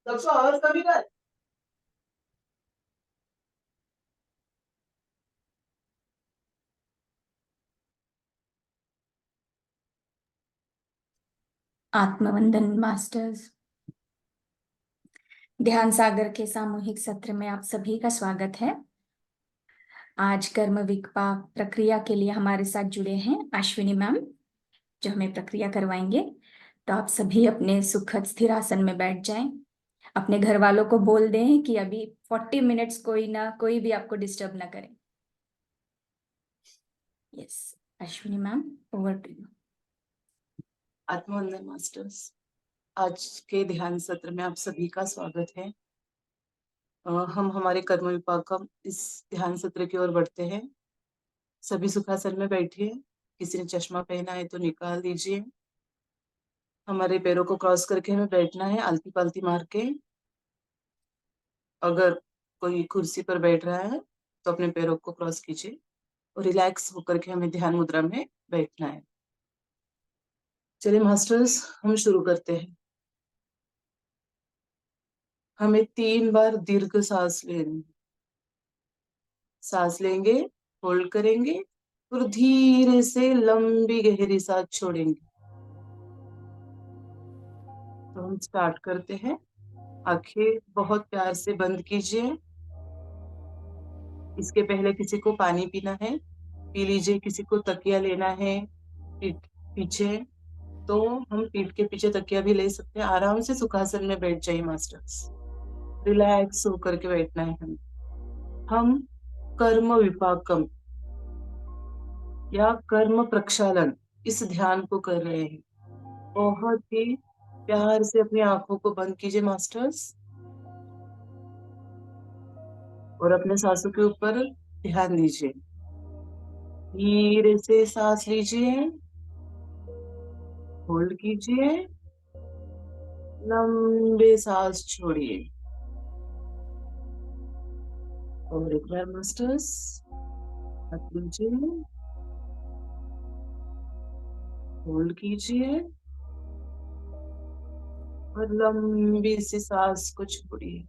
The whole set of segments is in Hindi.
सबसे आवाज कमी कर। आत्मवंदन मास्टर्स ध्यान सागर के सामूहिक सत्र में आप सभी का स्वागत है। आज कर्म विपाक प्रक्रिया के लिए हमारे साथ जुड़े हैं अश्विनी मैम, जो हमें प्रक्रिया करवाएंगे। तो आप सभी अपने सुखद स्थिर आसन में बैठ जाएं। अपने घर वालों को बोल दें कि अभी 40 मिनट्स कोई भी आपको डिस्टर्ब ना करे। Yes, Ashwini ma'am, over to you. Atmavandan masters, आज के ध्यान सत्र में आप सभी का स्वागत है। हम हमारे कर्म विपाक का इस ध्यान सत्र की ओर बढ़ते हैं। सभी सुखासन में बैठिए। किसी ने चश्मा पहना है तो निकाल दीजिए। हमारे पैरों को क्रॉस करके हमें बैठना है, आलती पालती मार के। अगर कोई कुर्सी पर बैठ रहा है तो अपने पैरों को क्रॉस कीजिए और रिलैक्स होकर के हमें ध्यान मुद्रा में बैठना है। चलिए मास्टर्स, हम शुरू करते हैं। हमें 3 बार दीर्घ सांस लेनी। सांस लेंगे, होल्ड करेंगे और धीरे से लंबी गहरी सांस छोड़ेंगे। तो हम स्टार्ट करते हैं। आंखें बहुत प्यार से बंद कीजिए। इसके पहले किसी को पानी पीना है, पी लीजिए। किसी को तकिया लेना है पीठ पीछे, तो हम पीठ के पीछे तकिया भी ले सकते हैं। आराम से सुखासन में बैठ जाइए मास्टर्स। रिलैक्स होकर के बैठना है हमें। हम कर्म विपाकम या कर्म प्रक्षालन इस ध्यान को कर रहे हैं। बहुत ही प्यार से अपनी आंखों को बंद कीजिए मास्टर्स और अपने सांसों के ऊपर ध्यान दीजिए। धीरे से सांस लीजिए, होल्ड कीजिए, लंबे सांस छोड़िए। और एक बार मास्टर्स, हाथ लीजिए, होल्ड कीजिए और लंबी सी सांस को छोड़िए।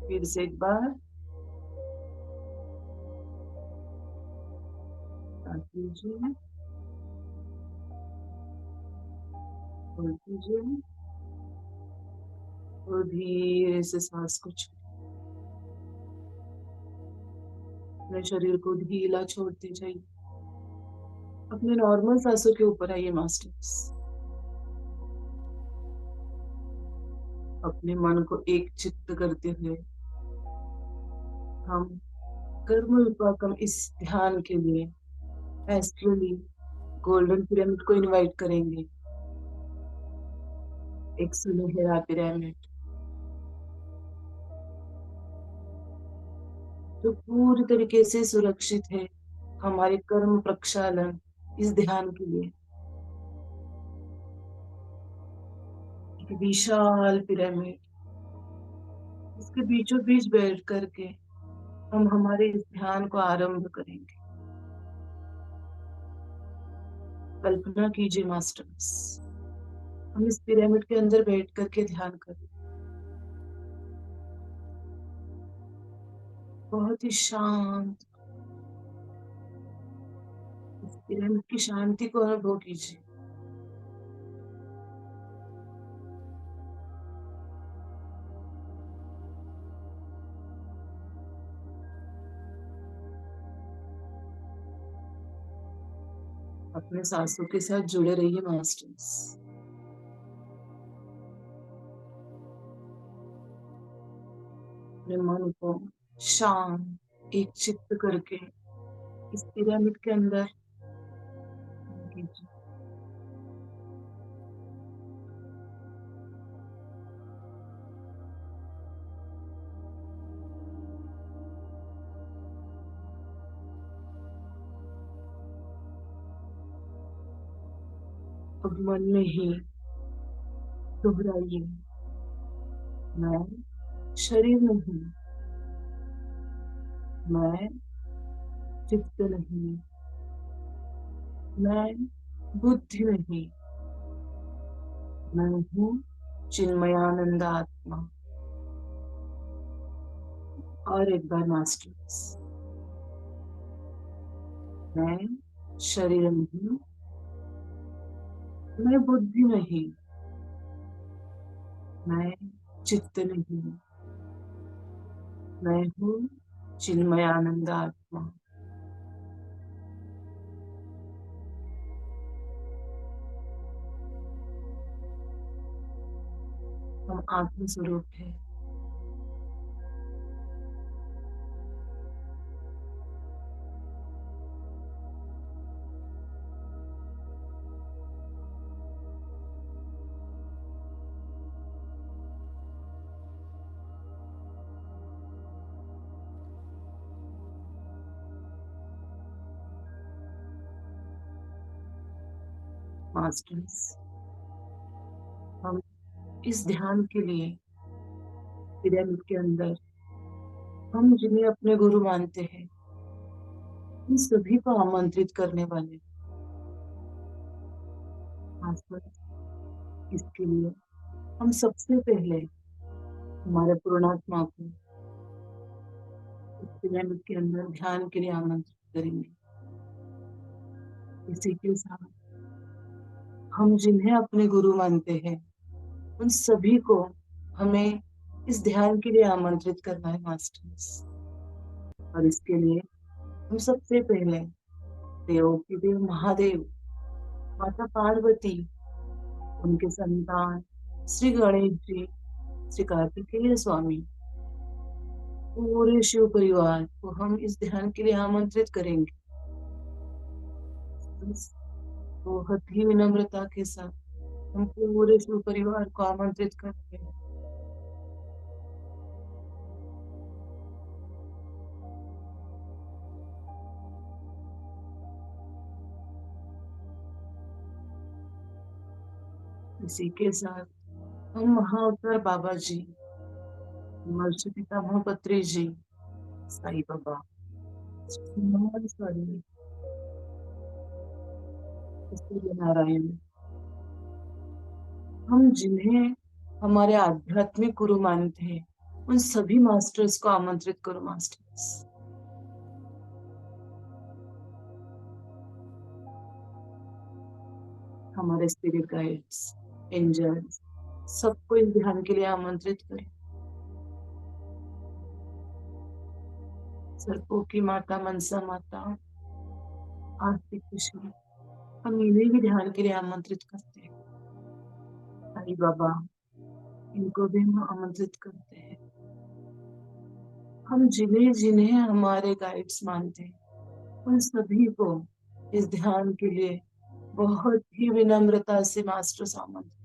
फिर से एक बार सांस लीजिए, होल्ड कीजिए और धीरे से सांस को छोड़िए। अपने शरीर को ढीला छोड़ते जाइए। अपने नॉर्मल सांसों के ऊपर आइए मास्टर्स। अपने मन को एक चित्त करते हुए हम कर्म विपाकम इस ध्यान के लिए एस्ट्रली गोल्डन पिरामिड को इनवाइट करेंगे। एक सुनहरा पिरामिड जो पूरी तरीके से सुरक्षित है हमारे कर्म प्रक्षालन इस ध्यान के लिए। एक विशाल पिरामिड, इसके बीचों बीच बैठ करके हम हमारे इस ध्यान को आरंभ करेंगे। कल्पना कीजिए मास्टर्स, हम इस पिरामिड के अंदर बैठ करके ध्यान करें। बहुत ही शांत, इस पिरामिड की शांति को अनुभव कीजिए। अपने सांसों के साथ जुड़े रहिए मास्टर्स। अपने मन को शांत एक चित्त करके इस पिरामिड के अंदर कीजिए। अब मन में ही दोहराइए, मैं शरीर नहीं, मैं चित्त नहीं, मैं बुद्धि नहीं, मैं हूँ चिन्मयानंद आत्मा। और एक बार मास्टर्स, मैं शरीर नहीं, मैं बुद्धि नहीं, मैं चित्त नहीं, मैं हूँ चिन्मयानंद आत्मा। हम आत्म स्वरूप है। मास्टर्स, हम इस ध्यान के लिए पिरामिड के अंदर हम जिन्हें अपने गुरु मानते हैं उन सभी को आमंत्रित करने वाले। मास्टर्स, इसके लिए हम सबसे पहले हमारे पूर्णात्मा को इस पिरामिड के अंदर ध्यान के लिए आमंत्रित करेंगे। इसी के साथ हम जिन्हें अपने गुरु मानते हैं उन सभी को हमें इस ध्यान के लिए आमंत्रित करना है मास्टर्स। और इसके लिए हम सबसे पहले देवों के देव महादेव, माता पार्वती, उनके संतान श्री गणेश जी, श्री कार्तिकेय स्वामी, पूरे शिव परिवार को हम इस ध्यान के लिए आमंत्रित करेंगे। बस बहुत ही विनम्रता के साथ हम पूरे शिव परिवार को आमंत्रित करते हैं। इसी के साथ हम महाअवतार बाबा जी, महर्षि पितामह पत्री जी, साईं बाबा, श्री स्वामी, सूर्य नारायण, हम जिन्हें हमारे आध्यात्मिक गुरु मानते हैं उन सभी मास्टर्स को आमंत्रित करो मास्टर्स। हमारे स्पिरिट गाइड्स, एंजल्स, सबको इस ध्यान के लिए आमंत्रित करें। सर्पों की माता मनसा माता, आरती खुशी, हम इन्हें भी ध्यान के लिए आमंत्रित करते हैं। साईं बाबा, इनको भी हम आमंत्रित करते हैं। हम जिन्हें जिन्हें हमारे गाइड्स मानते हैं उन सभी को इस ध्यान के लिए बहुत ही विनम्रता से मास्टर्स आमंत्रित।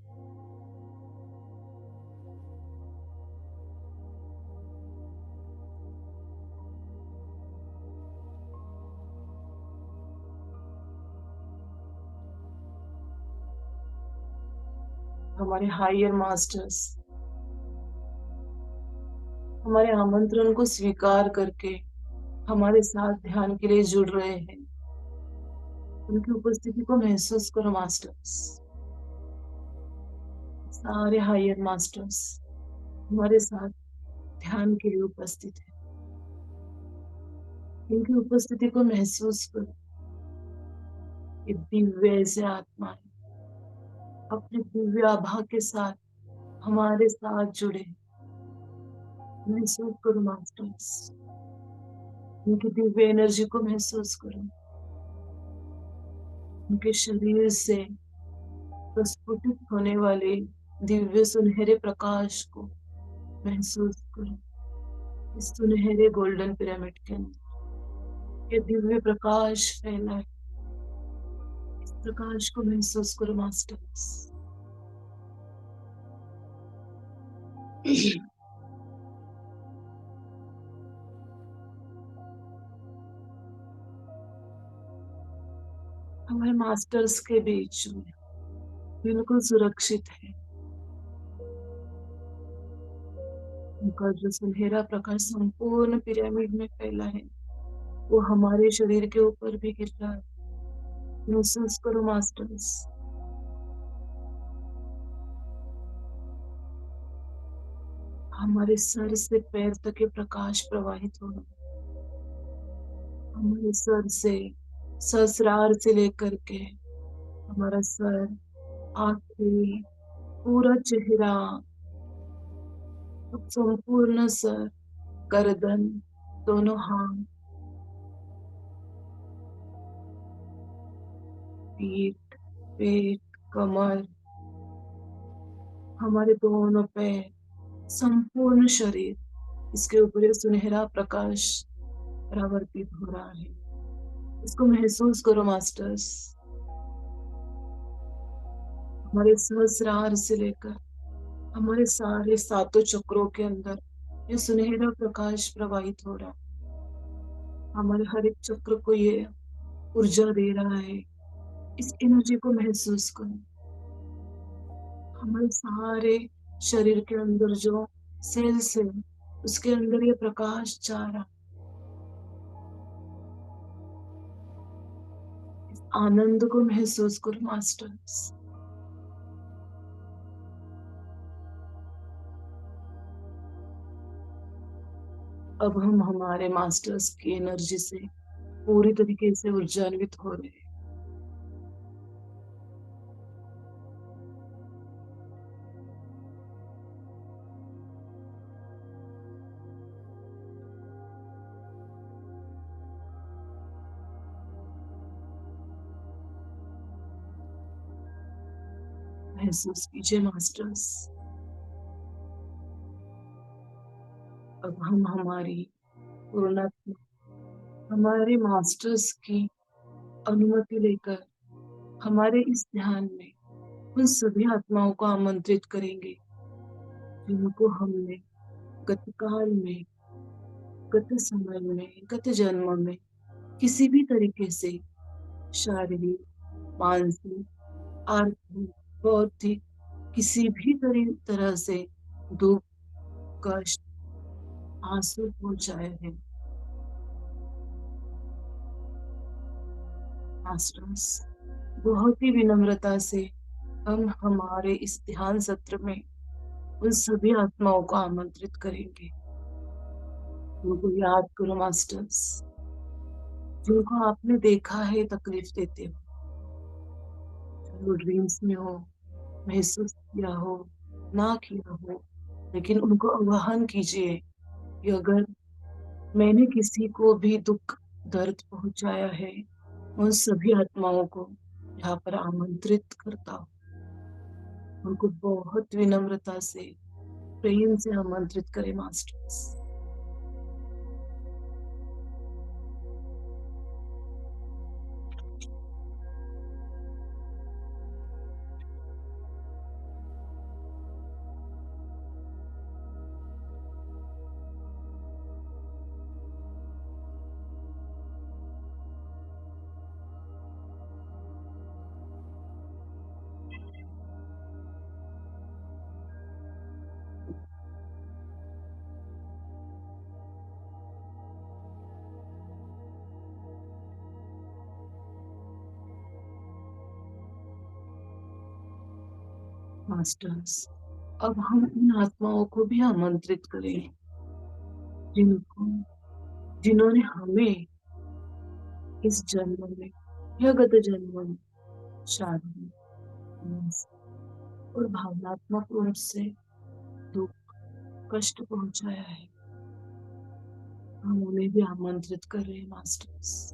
हमारे हायर मास्टर्स हमारे आमंत्रण को स्वीकार करके हमारे साथ ध्यान के लिए जुड़ रहे हैं। उनकी उपस्थिति को महसूस करो मास्टर्स। सारे हायर मास्टर्स हमारे साथ ध्यान के लिए उपस्थित है। इनकी उपस्थिति को महसूस करो। ये दिव्य ऐसे आत्मा है, अपने दिव्य आभा के साथ हमारे साथ जुड़े। महसूस करो मास्टर्स, उनकी दिव्य एनर्जी को महसूस करो। उनके शरीर से प्रस्फुटित होने वाले दिव्य सुनहरे प्रकाश को महसूस करो। इस सुनहरे गोल्डन पिरामिड के अंदर ये दिव्य प्रकाश फैला है। इस प्रकाश को महसूस करो मास्टर्स। हमारे मास्टर्स के बीच में बिल्कुल सुरक्षित है। उनका जो सुनहरा प्रकाश संपूर्ण पिरामिड में फैला है वो हमारे शरीर के ऊपर भी गिर रहा है। महसूस करो मास्टर्स। हमारे सर से पैर तक ये प्रकाश प्रवाहित हो रहा है। हमारे सर से, सहस्रार से लेकर के हमारा सर, आंखें, पूरा चेहरा, अब संपूर्ण सर, गर्दन, दोनों हाथ, पीठ, पेट, कमर, हमारे दोनों पैर, संपूर्ण शरीर, इसके ऊपर ये सुनहरा प्रकाश परावर्तित हो रहा है। इसको महसूस करो मास्टर्स। हमारे सहस्रार से लेकर हमारे सारे सातों चक्रों के अंदर ये सुनहरा प्रकाश प्रवाहित हो रहा है। हमारे हर एक चक्र को ये ऊर्जा दे रहा है। इस एनर्जी को महसूस करो। हमारे सारे शरीर के अंदर जो सेल्स है, उसके अंदर ये प्रकाश जा रहा है। इस आनंद को महसूस करो मास्टर्स। अब हम हमारे मास्टर्स की एनर्जी से पूरी तरीके से ऊर्जान्वित हो रहे हैं। महसूस कीजिए मास्टर्स। अब हम हमारी पूर्णात्मा, हमारे मास्टर्स की अनुमति लेकर हमारे इस ध्यान में उन सभी आत्माओं को आमंत्रित करेंगे जिनको हमने गतकाल में, गत समय में, गत जन्म में किसी भी तरीके से शारीरिक, मानसिक, आर्थिक, बौद्धिक, किसी भी तरह से दुख, कष्ट, आंसू पहुंचाए हैं। मास्टर्स, बहुत ही विनम्रता से हम हमारे इस ध्यान सत्र में उन सभी आत्माओं को आमंत्रित करेंगे। उनको याद करो मास्टर्स, जिनको आपने देखा है तकलीफ देते हो, जो ड्रीम्स में हो, महसूस किया हो, ना किया हो, लेकिन उनको आह्वान कीजिए कि अगर मैंने किसी को भी दुख, दर्द पहुंचाया है, उन सभी आत्माओं को यहाँ पर आमंत्रित करता हूँ। उनको बहुत विनम्रता से, प्रेम से आमंत्रित करें मास्टर्स। मास्टर्स, अब हम उन आत्माओं को भी आमंत्रित करें जिनको, जिन्होंने हमें इस जन्म में या गत जन्म में शारीरिक, मानसिक और भावनात्मक रूप से दुख, कष्ट पहुंचाया है। हम उन्हें भी आमंत्रित कर रहे हैं मास्टर्स।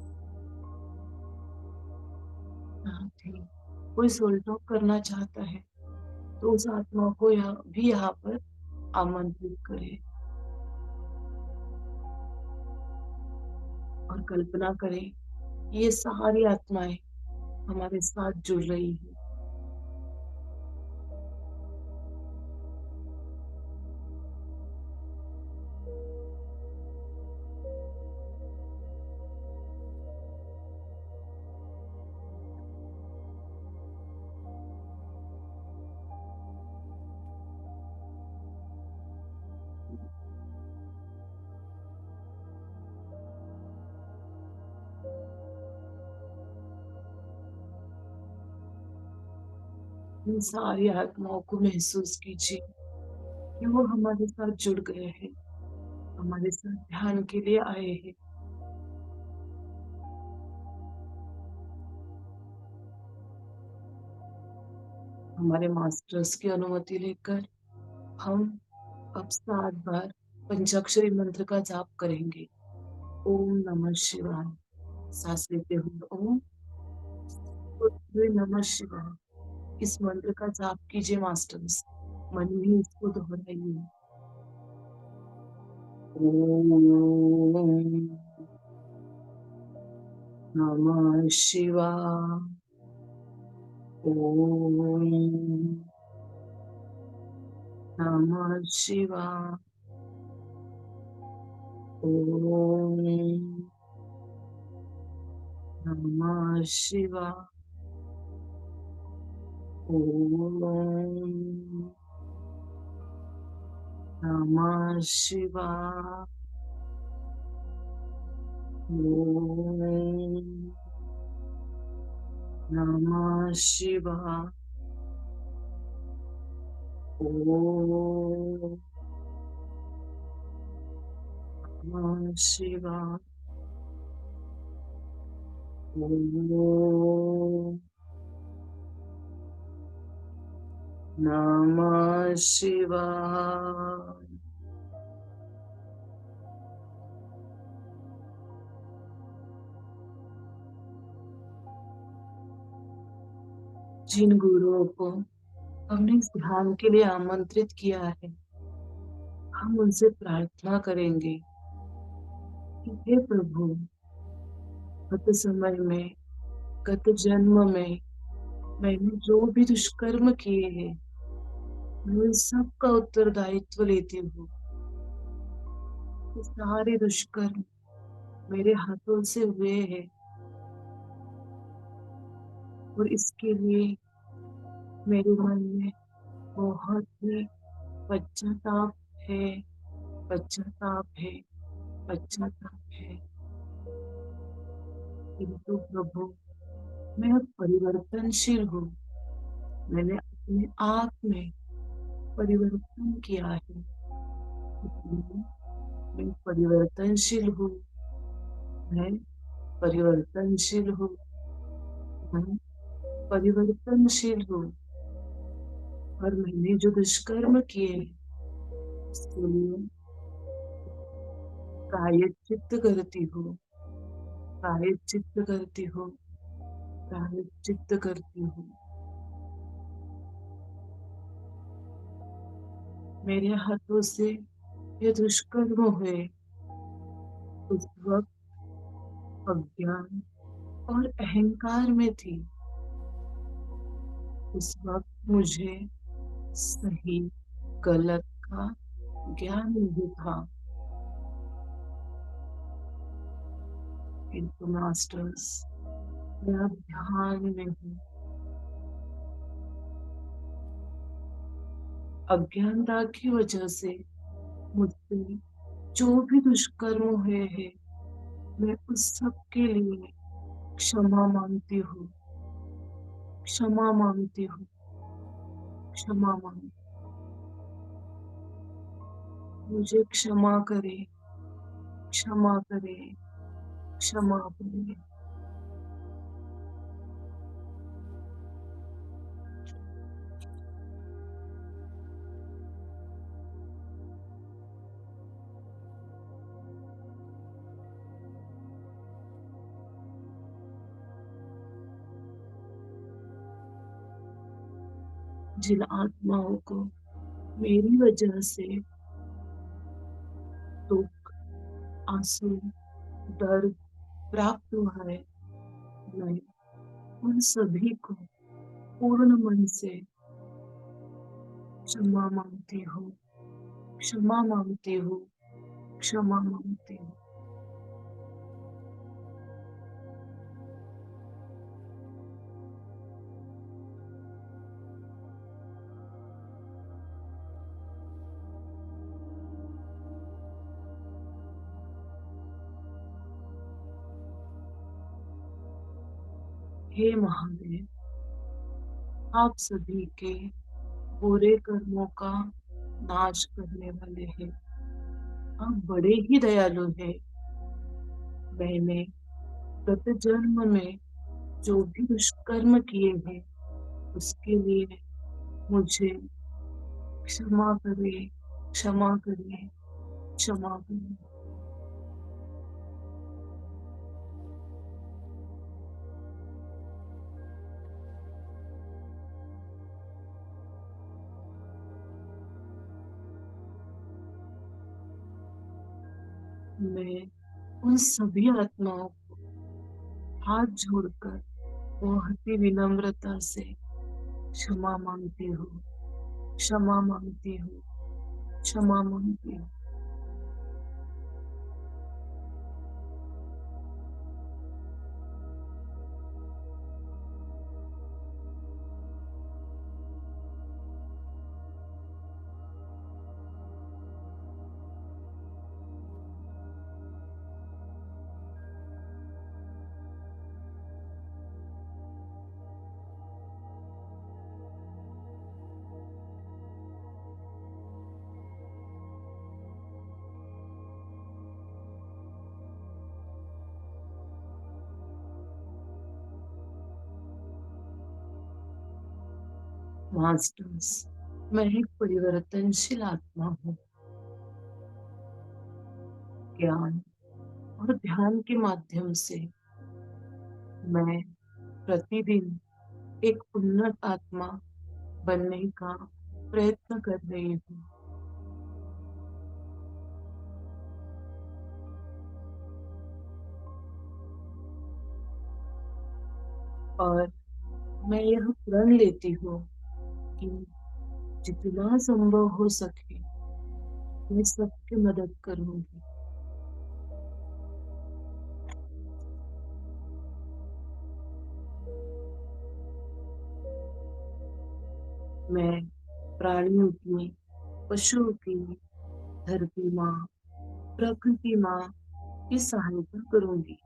हाँ ठीक, कोई सोल टॉक करना चाहता है तो उस आत्मा को यहाँ पर आमंत्रित करें और कल्पना करें ये सारी आत्माएं हमारे साथ जुड़ रही है। इन सारी आत्माओं को महसूस कीजिए। कि वो हमारे साथ जुड़ गए हैं, हमारे साथ ध्यान के लिए आए हैं। हमारे मास्टर्स की अनुमति लेकर हम अब 7 बार पंचाक्षरी मंत्र का जाप करेंगे। ओम नमः शिवाय। सांस लेते हुए ओम, छोड़ते हुए नमः शिवाय। इस मंत्र का जाप कीजिए मास्टर्स, मन में इसको दोहराइए। ओम नमः शिवाय। ओम नमः शिवाय। ओम नमः शिवाय। ओम नमः शिवाय। ओम नमः शिवाय। ओम नमः शिवाय। ओम नमः शिवाय। जिन गुरुओं को हमने इस ध्यान के लिए आमंत्रित किया है, हम उनसे प्रार्थना करेंगे कि हे प्रभु, गत समय में, गत जन्म में मैंने जो भी दुष्कर्म किए हैं, मैं उन सब का उत्तरदायित्व लेती हूँ। ये सारे दुष्कर्म मेरे हाथों से हुए हैं और इसके लिए मेरे मन में बहुत ही पश्चाताप है, पश्चाताप है, पश्चाताप है। किंतु प्रभु, मैं अब परिवर्तनशील हूँ। मैंने अपने आप में परिवर्तन किया है, इसलिए मैं परिवर्तनशील हूँ। मैं परिवर्तनशील हूँ। मैं परिवर्तनशील हूँ। और मैंने जो दुष्कर्म किए उसके लिए प्रायश्चित करती हूँ, प्रायश्चित करती हूँ, प्रायश्चित करती हूँ। मेरे हाथों से ये दुष्कर्म हुए उस वक्त अज्ञान और अहंकार में थी। उस वक्त मुझे सही गलत का ज्ञान नहीं था। किंतु मास्टर्स, मैं अब ध्यान में हूँ। अज्ञानता की वजह से मुझसे जो भी दुष्कर्म हुए हैं, मैं उस सब के लिए क्षमा मांगती हूँ, क्षमा मांगती हूँ, क्षमा मांग। मुझे क्षमा करे, क्षमा करे, क्षमा करे। जिन आत्माओं को मेरी वजह से दुख, आंसू, दर्द प्राप्त हुआ है, मैं उन सभी को पूर्ण मन से क्षमा मांगती हूँ, क्षमा मांगती हूँ, क्षमा मांगती हूँ। हे महादेव, आप सभी के बुरे कर्मों का नाश करने वाले हैं। आप बड़े ही दयालु हैं। मैंने गत जन्म में जो भी दुष्कर्म किए हैं उसके लिए मुझे क्षमा करिए, क्षमा करिए, क्षमा करिए। मैं उन सभी आत्माओं को हाथ जोड़कर बहुत ही विनम्रता से क्षमा मांगती हूँ, क्षमा मांगती हूँ, क्षमा मांगती हूँ। मास्टर्स, मैं एक परिवर्तनशील आत्मा हूँ। ज्ञान और ध्यान के माध्यम से मैं प्रतिदिन एक उन्नत आत्मा बनने का प्रयत्न कर रही हूँ। और मैं यह प्रण लेती हूँ कि जितना संभव हो सके मैं सबकी मदद करूंगी। मैं प्राणियों की, पशुओं की, धरती माँ, प्रकृति माँ की सहायता करूंगी।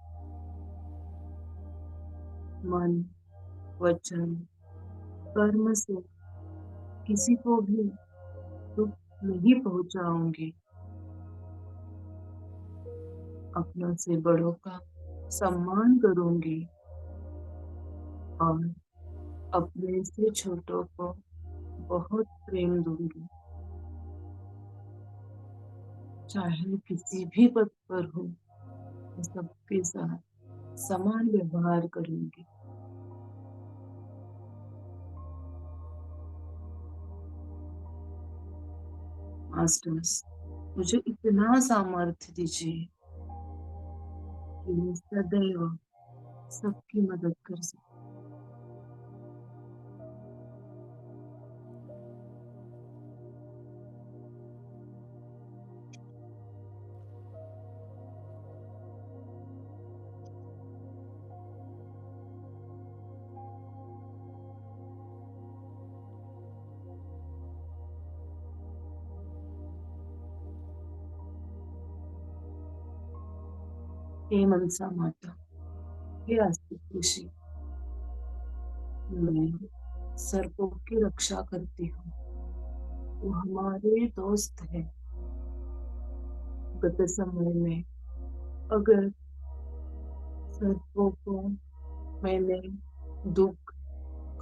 मन, वचन, कर्म से किसी को भी दुख नहीं पहुंचाऊंगी। अपनों से बड़ों का सम्मान करूंगी और अपने से छोटों को बहुत प्रेम दूंगी। चाहे किसी भी पद पर हो, मैं सबके साथ समान व्यवहार करूंगी। मास्टर्स, मुझे इतना सामर्थ्य दीजिए कि मैं सदैव सबकी मदद कर सकूं। हे मनसा माता, हे आस्तिक ऋषि, मैं सर्पों की रक्षा करती हूँ। वो हमारे दोस्त है। गत समय में अगर सर्पों को मैंने दुख,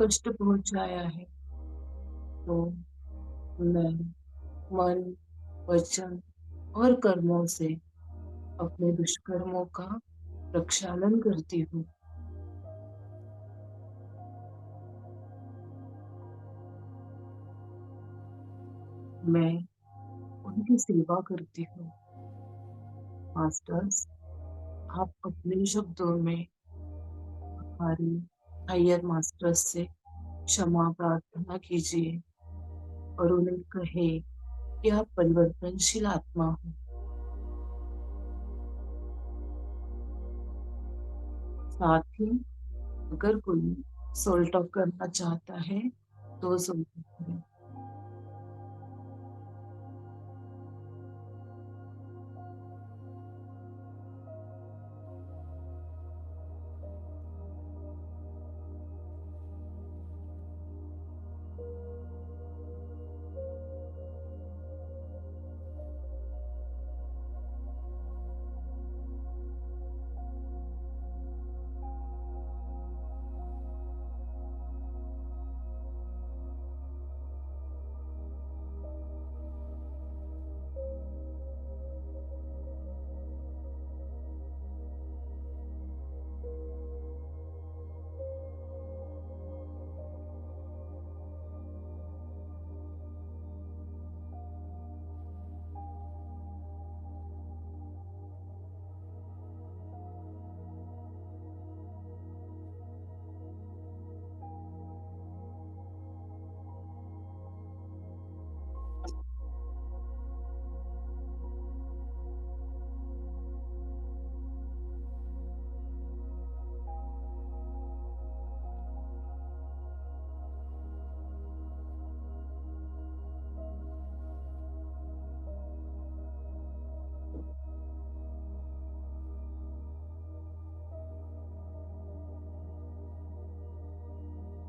कष्ट पहुंचाया है तो मैं मन, वचन और कर्मों से अपने दुष्कर्मों का प्रक्षालन करती हूँ। मैं उनकी सेवा करती हूँ। मास्टर्स, आप अपने शब्दों में हमारे हायर मास्टर्स से क्षमा प्रार्थना कीजिए और उन्हें कहे कि आप परिवर्तनशील आत्मा हो। साथ ही अगर कोई सोल टॉक करना चाहता है तो सोल टॉक करें।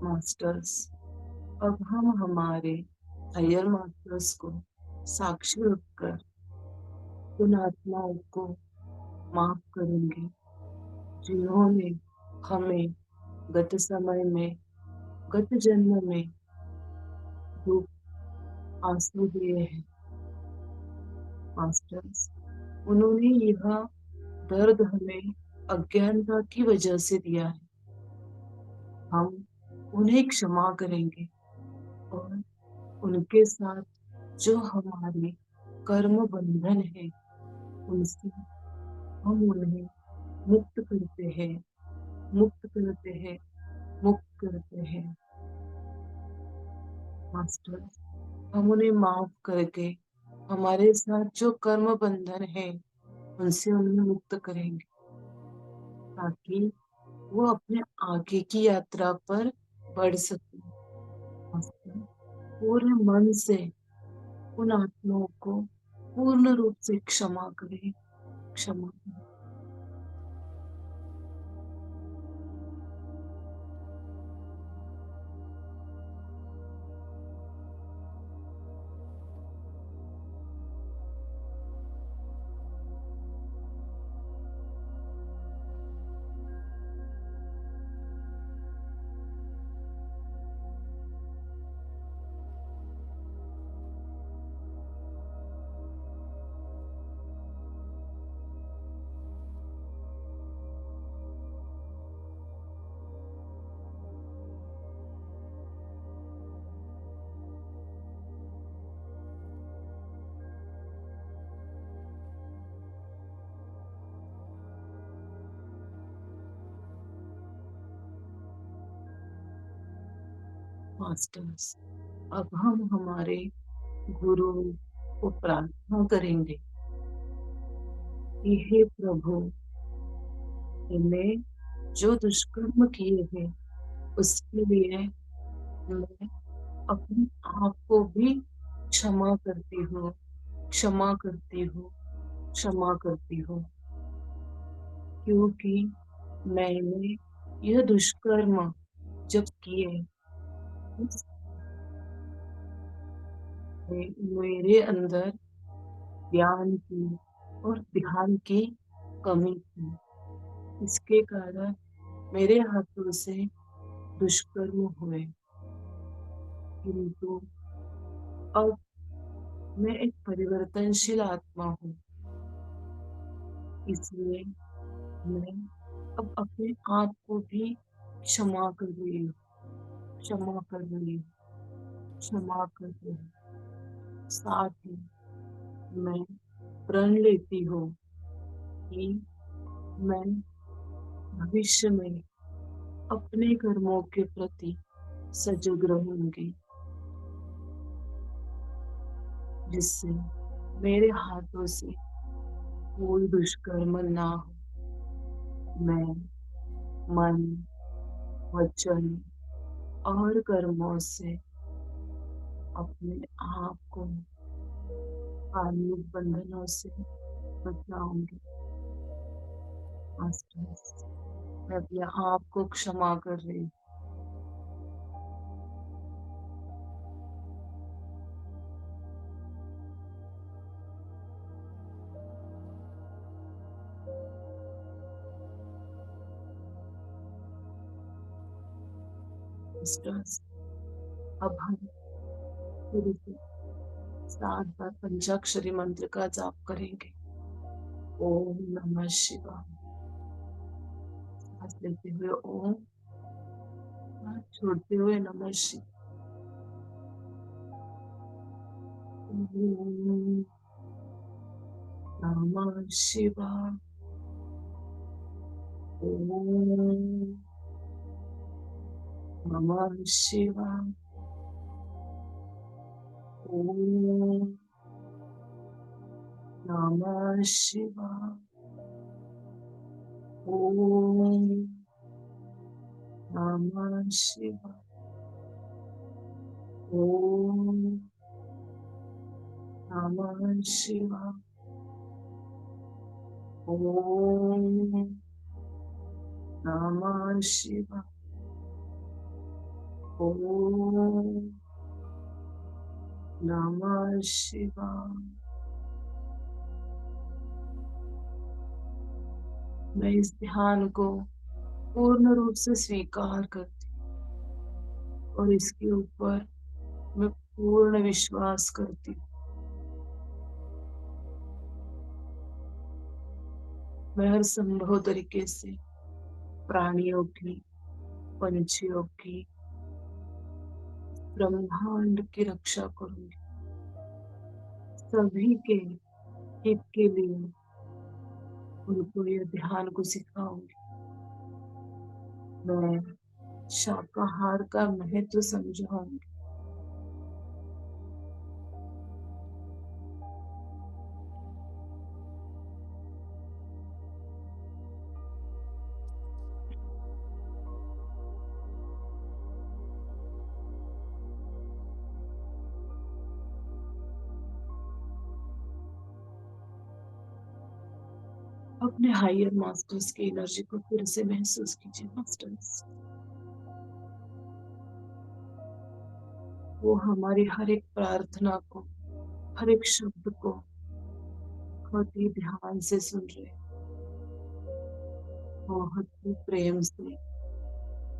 मास्टर्स, अब हम हमारे हायर मास्टर्स को साक्षी रखकर उन आत्माओं को माफ करेंगे जिन्होंने हमें गत समय में, गत जन्म में दुख, आंसू दिए हैं। मास्टर्स, उन्होंने यह दर्द हमें अज्ञानता की वजह से दिया है। हम उन्हें क्षमा करेंगे और उनके साथ जो हमारे कर्म बंधन है उनसे हम उन्हें मुक्त करते हैं, मुक्त करते हैं, मुक्त करते हैं। मास्टर, हम उन्हें माफ करके हमारे साथ जो कर्म बंधन है उनसे उन्हें मुक्त करेंगे ताकि वो अपने आगे की यात्रा पर बढ़ सके। मास्टर, पूरे मन से उन आत्माओं को पूर्ण रूप से क्षमा करें, क्षमा करें। मास्टर्स, अब हम हमारे गुरु को प्रार्थना करेंगे कि हे प्रभु, मैंने जो दुष्कर्म किए हैं उसके लिए मैं अपने आप को भी क्षमा करती हूँ, क्षमा करती हूँ, क्षमा करती हूँ, क्योंकि मैंने यह दुष्कर्म जब किए उस मेरे अंदर ज्ञान की और ध्यान की कमी थी। इसके कारण मेरे हाथों से दुष्कर्म हुए, किंतु अब मैं एक परिवर्तनशील आत्मा हूँ, इसलिए मैं अब अपने आप को भी क्षमा कर रही हूँ, क्षमा कर रही हूँ, क्षमा कर रही हूँ। साथ ही मैं प्रण लेती हूँ कि मैं भविष्य में अपने कर्मों के प्रति सजग रहूंगी, जिससे मेरे हाथों से कोई दुष्कर्म ना हो। मैं मन, वचन और कर्मों से अपने आप को कार्मिक बंधनों से बचाऊंगी। मास्टर्स, मैं अपने आप को क्षमा कर रही हूँ। मास्टर्स, अब हम फिर से 7 बार पंचाक्षरी मंत्र का जाप करेंगे। ओम नमः शिवाय। सांस लेते हुए ओम, सांस छोड़ते हुए नमः शिवाय। ओम नमः शिवाय। ओम नमः शिवाय। ओम नमः शिवाय। ओम नमः शिवाय। ओम नमः शिवाय। ओम नमः शिवाय। ओम नमः शिवाय। मैं इस ध्यान को पूर्ण रूप से स्वीकार करती हूँ और इसके ऊपर मैं पूर्ण विश्वास करती हूँ। मैं हर संभव तरीके से प्राणियों की, पंछियों की, ब्रह्मांड की रक्षा करूंगी। सभी के हित के लिए उनको ये ध्यान को सिखाऊंगी। मैं शाकाहार का महत्व समझाऊंगी। अपने हायर मास्टर्स की एनर्जी को फिर से महसूस कीजिए मास्टर्स। वो हमारी हर एक प्रार्थना को, हर एक शब्द को बहुत ही ध्यान से सुन रहे हैं, बहुत ही प्रेम से।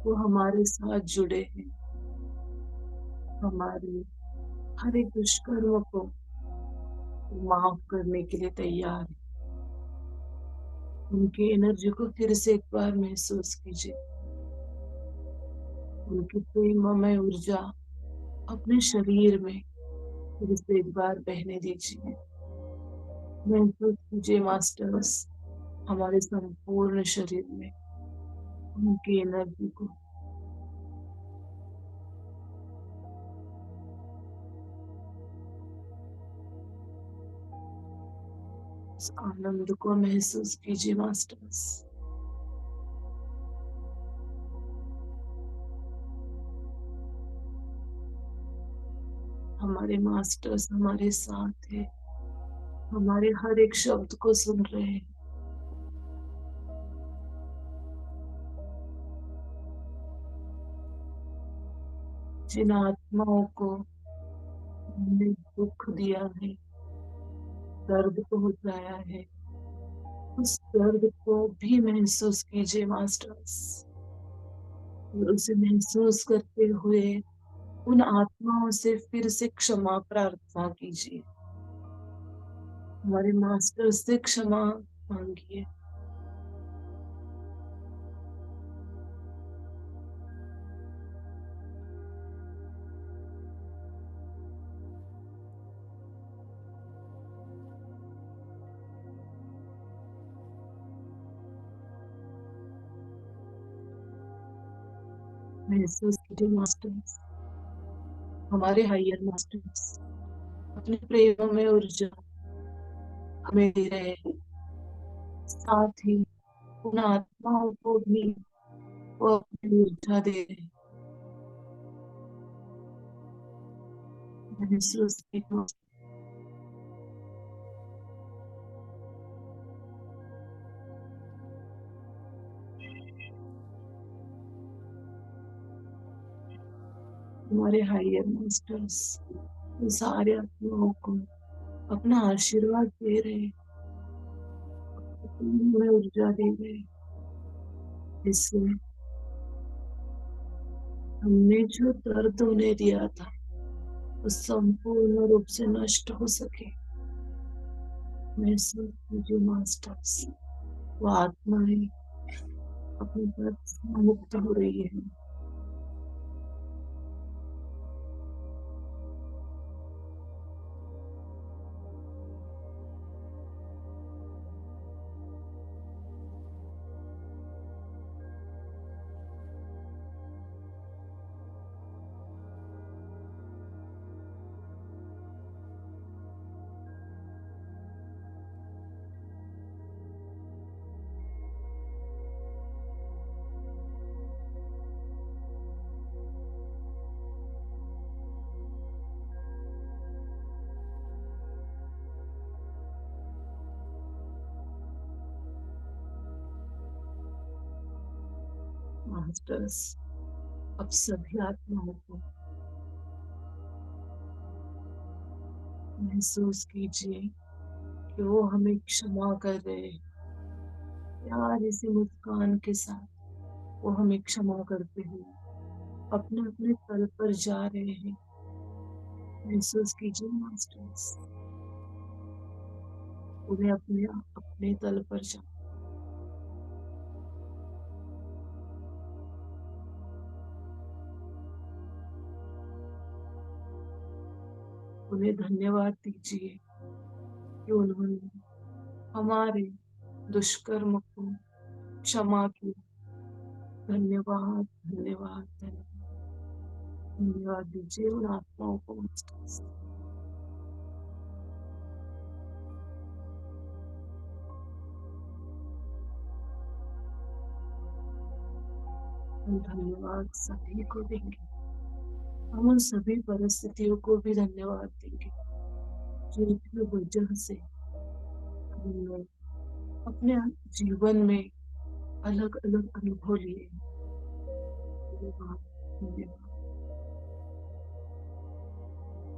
वो हमारे साथ जुड़े हैं, हमारे हर एक दुष्कर्म को माफ करने के लिए तैयार है। उनकी एनर्जी को फिर से एक बार महसूस कीजिए। उनकी प्रेममय ऊर्जा अपने शरीर में फिर से एक बार बहने दीजिए। महसूस कीजिए मास्टर्स, हमारे संपूर्ण शरीर में उनकी एनर्जी को। उस आनंद को महसूस कीजिए मास्टर्स। हमारे मास्टर्स हमारे साथ है, हमारे हर एक शब्द को सुन रहे हैं। जिन आत्माओं को हमने दुख दिया है, दर्द पहुंचाया है, उस दर्द को भी महसूस कीजिए मास्टर्स। और उसे महसूस करते हुए उन आत्माओं से फिर से क्षमा प्रार्थना कीजिए। हमारे मास्टर से क्षमा मांगिए। महसूस कीजिए मास्टर्स, हमारे हायर मास्टर्स अपने प्रेम में ऊर्जा हमें दे रहे हैं, साथ ही उन आत्माओं को भी वो अपनी ऊर्जा दे रहे हैं। महसूस कीजिए हमारे हायर मास्टर्स उन सारे आत्माओं को अपना आशीर्वाद दे रहे हैं, हमें ऊर्जा दे रहे हैं, इससे हमने जो दर्द उन्हें दिया था वो संपूर्ण रूप से नष्ट हो सके। महसूस कीजिए मास्टर्स, वो आत्माएं अपने दर्द से मुक्त हो रही है। मास्टर्स, अब सभी आत्माओं को महसूस कीजिए कि वो हमें क्षमा कर रहे हैं। प्यारी सी मुस्कान के साथ वो हमें क्षमा करते हुए अपने अपने तल पर जा रहे हैं। महसूस कीजिए मास्टर्स, उन्हें अपने अपने तल पर जा। उन्हें धन्यवाद दीजिए कि उन्होंने हमारे दुष्कर्म को क्षमा किया। धन्यवाद धन्यवाद धन्यवाद। धन्यवाद दीजिए उन आत्माओं को मास्टर्स। हम धन्यवाद सभी को देंगे। हम उन सभी परिस्थितियों को भी धन्यवाद देंगे जिनकी वजह से हमने अपने जीवन में अलग अलग अनुभव लिए। धन्यवाद धन्यवाद।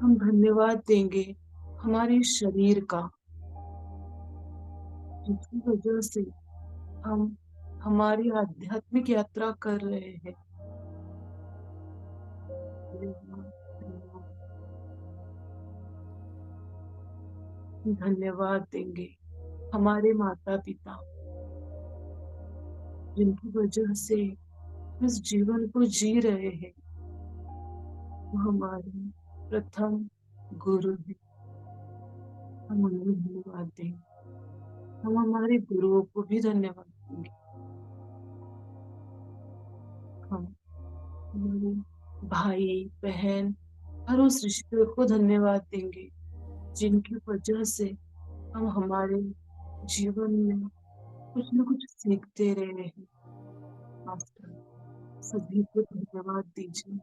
हम धन्यवाद देंगे हमारे शरीर का, जिसकी वजह से हम हमारी आध्यात्मिक यात्रा कर रहे हैं। धन्यवाद धन्यवाद। धन्यवाद देंगे हमारे माता पिता, जिनकी वजह से इस जीवन को जी रहे हैं। वो हमारे प्रथम गुरु हैं। हम उन्हें धन्यवाद देंगे। हम हमारे गुरुओं को भी धन्यवाद देंगे। हम हमारे भाई बहन हर उस रिश्ते को धन्यवाद देंगे जिनकी वजह से हम हमारे जीवन में कुछ न कुछ सीखते रहे हैं। मास्टर, सभी को धन्यवाद दीजिए।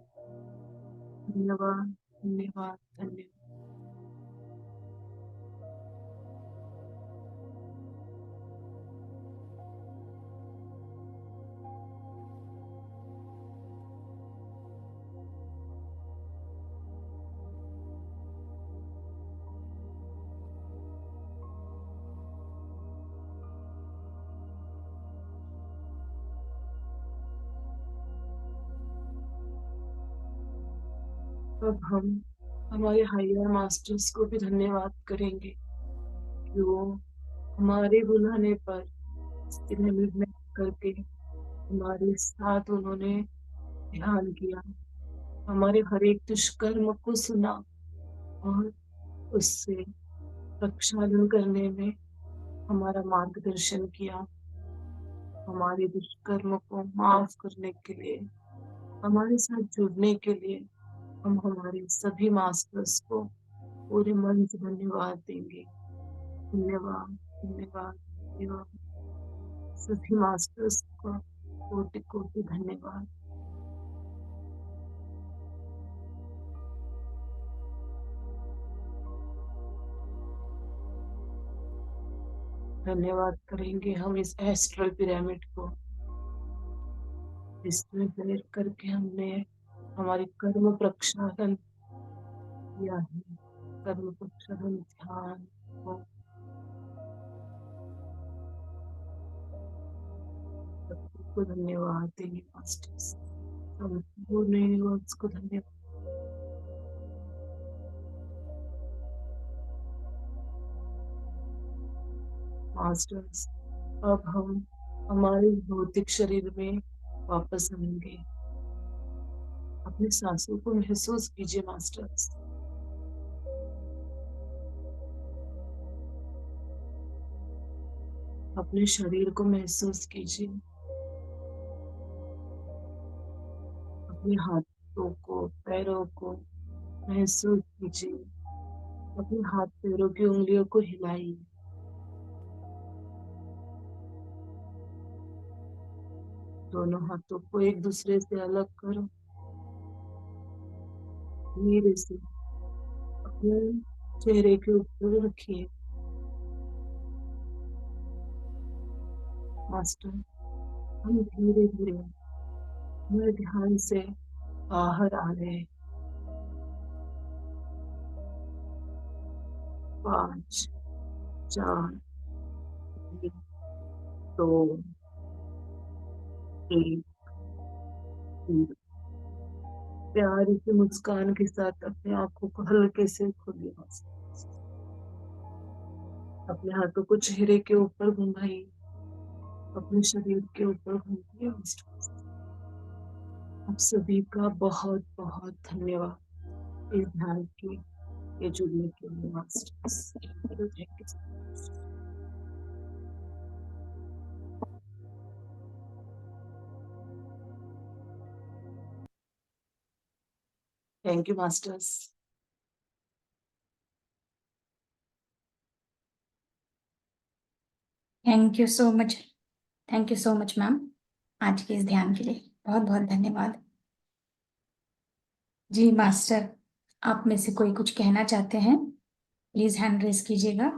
धन्यवाद धन्यवाद धन्यवाद। अब हम हमारे हायर मास्टर्स को भी धन्यवाद करेंगे कि वो हमारे बुलाने पर स्थिर निर्णय करके हमारे साथ उन्होंने ध्यान किया, हमारे हर एक दुष्कर्म को सुना और उससे प्रक्षालन करने में हमारा मार्गदर्शन किया। हमारे दुष्कर्म को माफ करने के लिए, हमारे साथ जुड़ने के लिए हम हमारे सभी मास्टर्स को पूरे मन से धन्यवाद देंगे। धन्यवाद धन्यवाद धन्यवाद। सभी मास्टर्स को कोटि कोटि धन्यवाद। धन्यवाद करेंगे हम इस एस्ट्रल पिरामिड को, जिसमें बैठ करके हमने हमारी कर्म प्रक्षालन किया है। कर्म प्रक्षालन ध्यान को सबको धन्यवाद देंगे मास्टर्स। संपूर्ण यूनिवर्स को धन्यवाद। मास्टर्स, अब हम हमारे भौतिक शरीर में वापस आएंगे। अपनी सांसों को महसूस कीजिए मास्टर्स। अपने शरीर को महसूस कीजिए। अपने हाथों को पैरों को महसूस कीजिए। अपने हाथ पैरों की उंगलियों को हिलाइए। दोनों हाथों को एक दूसरे से अलग करो। धीरे से अपने चेहरे के ऊपर रखिए। मास्टर, हम धीरे धीरे हमारे ध्यान से बाहर आ रहे हैं। 5, 4, 3, 2, 1। प्यारी सी मुस्कान के साथ अपनी आंखों को हल्के से खोलिए। अपने हाथों को चेहरे के ऊपर घुमाइए, अपने शरीर के ऊपर घुमाइए। आप सभी का बहुत बहुत धन्यवाद इस ध्यान के ये जुड़ने के लिए masters. Thank you masters. Thank you so much. Thank you so much ma'am, आज के इस ध्यान के लिए बहुत बहुत धन्यवाद। जी मास्टर, आप में से कोई कुछ कहना चाहते हैं? प्लीज हैंड रेज कीजिएगा।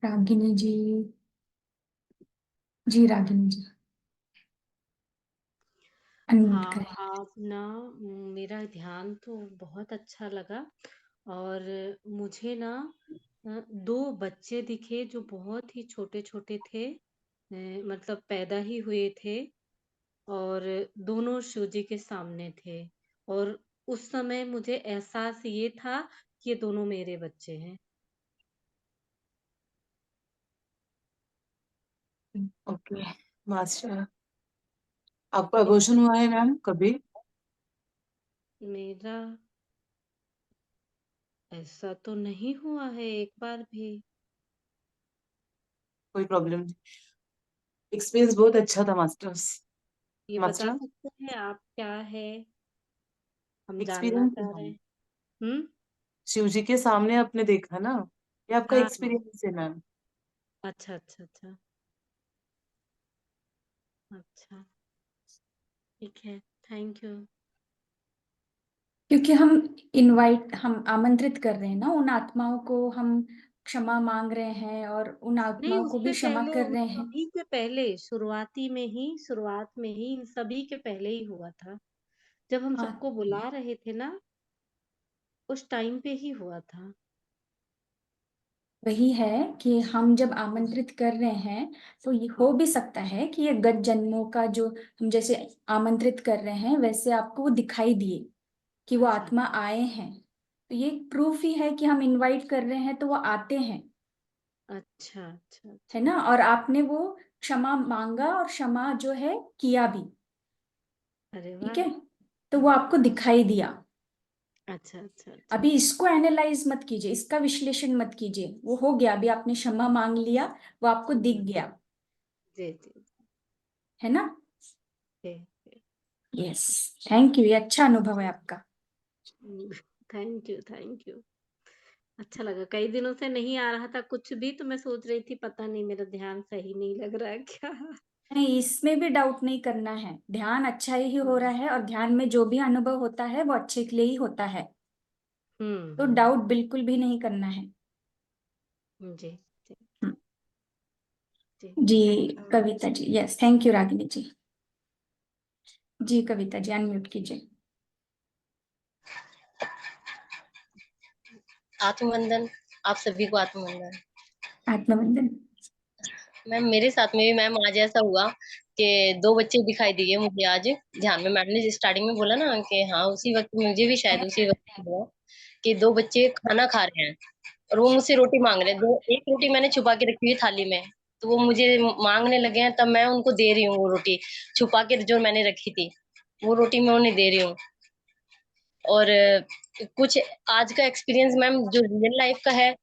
रागिनी जी। जी रागिनी जी, अनम्यूट हाँ, करें। आप ना मेरा ध्यान तो बहुत अच्छा लगा। और मुझे ना 2 बच्चे दिखे जो बहुत ही छोटे-छोटे थे। मतलब पैदा ही हुए थे और दोनों शिव जी के सामने थे। और उस समय मुझे एहसास ये था कि ये दोनों मेरे बच्चे हैं। ओके मास्टर, आपका अबॉर्शन हुआ है मैम कभी? मेरा ऐसा तो नहीं हुआ है एक बार भी। कोई प्रॉब्लम नहीं। एक्सपीरियंस बहुत अच्छा था मास्टर्स। ये बता मास्टर, सकते हैं आप क्या है? हम जानना एक्सपीरियंस चाह है रहे मैम। हैं। हुँ? शिव जी के सामने आपने देखा ना, ये आपका हाँ, हाँ। एक्सपीरियंस है मैम। अच्छा, अच्छा, अच्छा। अच्छा, ठीक है। Thank you. क्योंकि हम आमंत्रित कर रहे हैं ना उन आत्माओं को, हम क्षमा मांग रहे हैं और उन नहीं, आत्माओं को भी उससे क्षमा पहले कर उन रहे हैं। सभी के पहले शुरुआत में ही इन सभी के पहले ही हुआ था। जब हम हाँ, सबको बुला रहे थे ना, उस टाइम पे ही हुआ था। वही है कि हम जब आमंत्रित कर रहे हैं तो ये हो भी सकता है कि ये गत जन्मों का जो हम जैसे आमंत्रित कर रहे हैं वैसे आपको वो दिखाई दिए कि वो अच्छा, आत्मा आए हैं। तो ये प्रूफ ही है कि हम इनवाइट कर रहे हैं तो वो आते हैं, अच्छा, अच्छा, है अच्छा। ना। और आपने वो क्षमा मांगा और क्षमा जो है किया भी, अरे ठीक वाह! है। तो वो आपको दिखाई दिया। अच्छा, अच्छा, अच्छा। अभी इसको एनालाइज मत कीजिए, इसका विश्लेषण मत कीजिए, वो हो गया, अभी आपने क्षमा मांग लिया, वो आपको दिख हुँ, गया, जी, जी, है ना। जी, जी। यस, थैंक यू, ये अच्छा अनुभव है आपका। हुँ, थैंक यू, थैंक यू। अच्छा लगा, कई दिनों से नहीं आ रहा था कुछ भी, तो मैं सोच रही थी पता नहीं मेरा ध्यान सही नहीं लग रहा है क्या? नहीं, इसमें भी डाउट नहीं करना है, ध्यान अच्छा ही हो रहा हुँ, है और ध्यान में जो भी अनुभव होता है वो अच्छे के लिए ही होता है। हुँ, तो हुँ। डाउट बिल्कुल भी नहीं करना है। जी, जी, हम्म, जी। जी thank you. Kavita ji, yes, thank you Ragini ji. जी कविता जी, अनम्यूट कीजिए। आत्मवंदन। आप सभी को आत्मवंदन। आत्मवंदन। मैम मेरे साथ में भी मैम आज ऐसा हुआ कि 2 बच्चे दिखाई दिए मुझे आज ध्यान में। मैम ने स्टार्टिंग में बोला ना कि हाँ उसी वक्त मुझे भी शायद उसी वक्त हुआ कि 2 बच्चे खाना खा रहे हैं और वो मुझसे रोटी मांग रहे हैं। दो एक रोटी मैंने छुपा के रखी हुई है थाली में, तो वो मुझे मांगने लगे हैं, तब मैं उनको दे रही हूँ वो रोटी छुपा के जो मैंने रखी थी, वो रोटी मैं उन्हें दे रही हूँ। और कुछ आज का एक्सपीरियंस मैम जो रियल लाइफ का है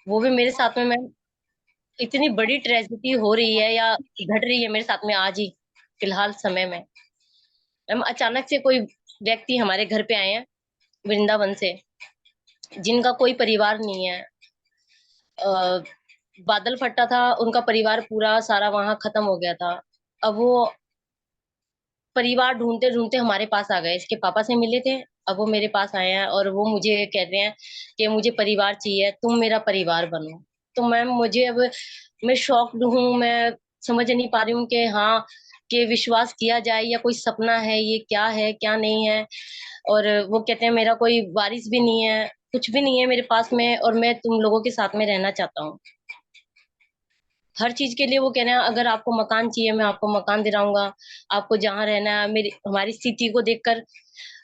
वो भी मेरे साथ में मैम इतनी बड़ी ट्रेजेडी हो रही है या घट रही है मेरे साथ में आज ही फिलहाल समय में। मैम अचानक से कोई व्यक्ति हमारे घर पे आए हैं वृंदावन से, जिनका कोई परिवार नहीं है। अ, बादल फटा था, उनका परिवार पूरा सारा वहां खत्म हो गया था। अब वो परिवार ढूंढते ढूंढते हमारे पास आ गए। इसके पापा से मिले थे, अब वो मेरे पास आए हैं और वो मुझे कहते हैं कि मुझे परिवार चाहिए, तुम मेरा परिवार बनो। तो मैम मुझे अब, मैं शॉक्ड हूँ, मैं समझ नहीं पा रही हूँ कि हाँ, कि विश्वास किया जाए या कोई सपना है, ये क्या है क्या नहीं है। और वो कहते हैं मेरा कोई वारिस भी नहीं है, कुछ भी नहीं है मेरे पास में, और मैं तुम लोगों के साथ में रहना चाहता हूँ। हर चीज के लिए वो कह रहे हैं अगर आपको मकान चाहिए मैं आपको मकान दिलाऊंगा, आपको जहाँ रहना है। मेरी हमारी स्थिति को देखकर,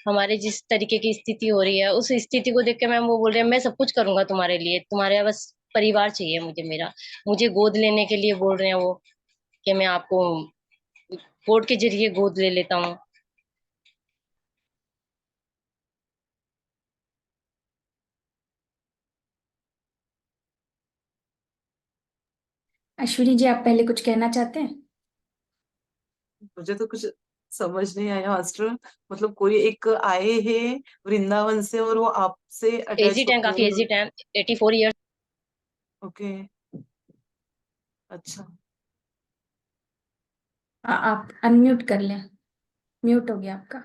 हमारे जिस तरीके की स्थिति हो रही है उस स्थिति को देख के मैम वो बोल रहे हैं मैं सब कुछ करूंगा तुम्हारे लिए, तुम्हारे बस परिवार चाहिए मुझे मेरा। मुझे गोद लेने के लिए बोल रहे हैं वो, कि मैं आपको कोर्ट के जरिए गोद ले लेता हूँ। अश्विनी जी, आप पहले कुछ कहना चाहते हैं? मुझे तो कुछ समझ नहीं आया मास्टर। मतलब कोई एक आए हैं वृंदावन से और वो आपसे अटैच एजिड हो है, काफी गए। एजिड है, 84 ईयर्स। ओके, अच्छा। आप अनम्यूट कर लें, म्यूट हो गया आपका।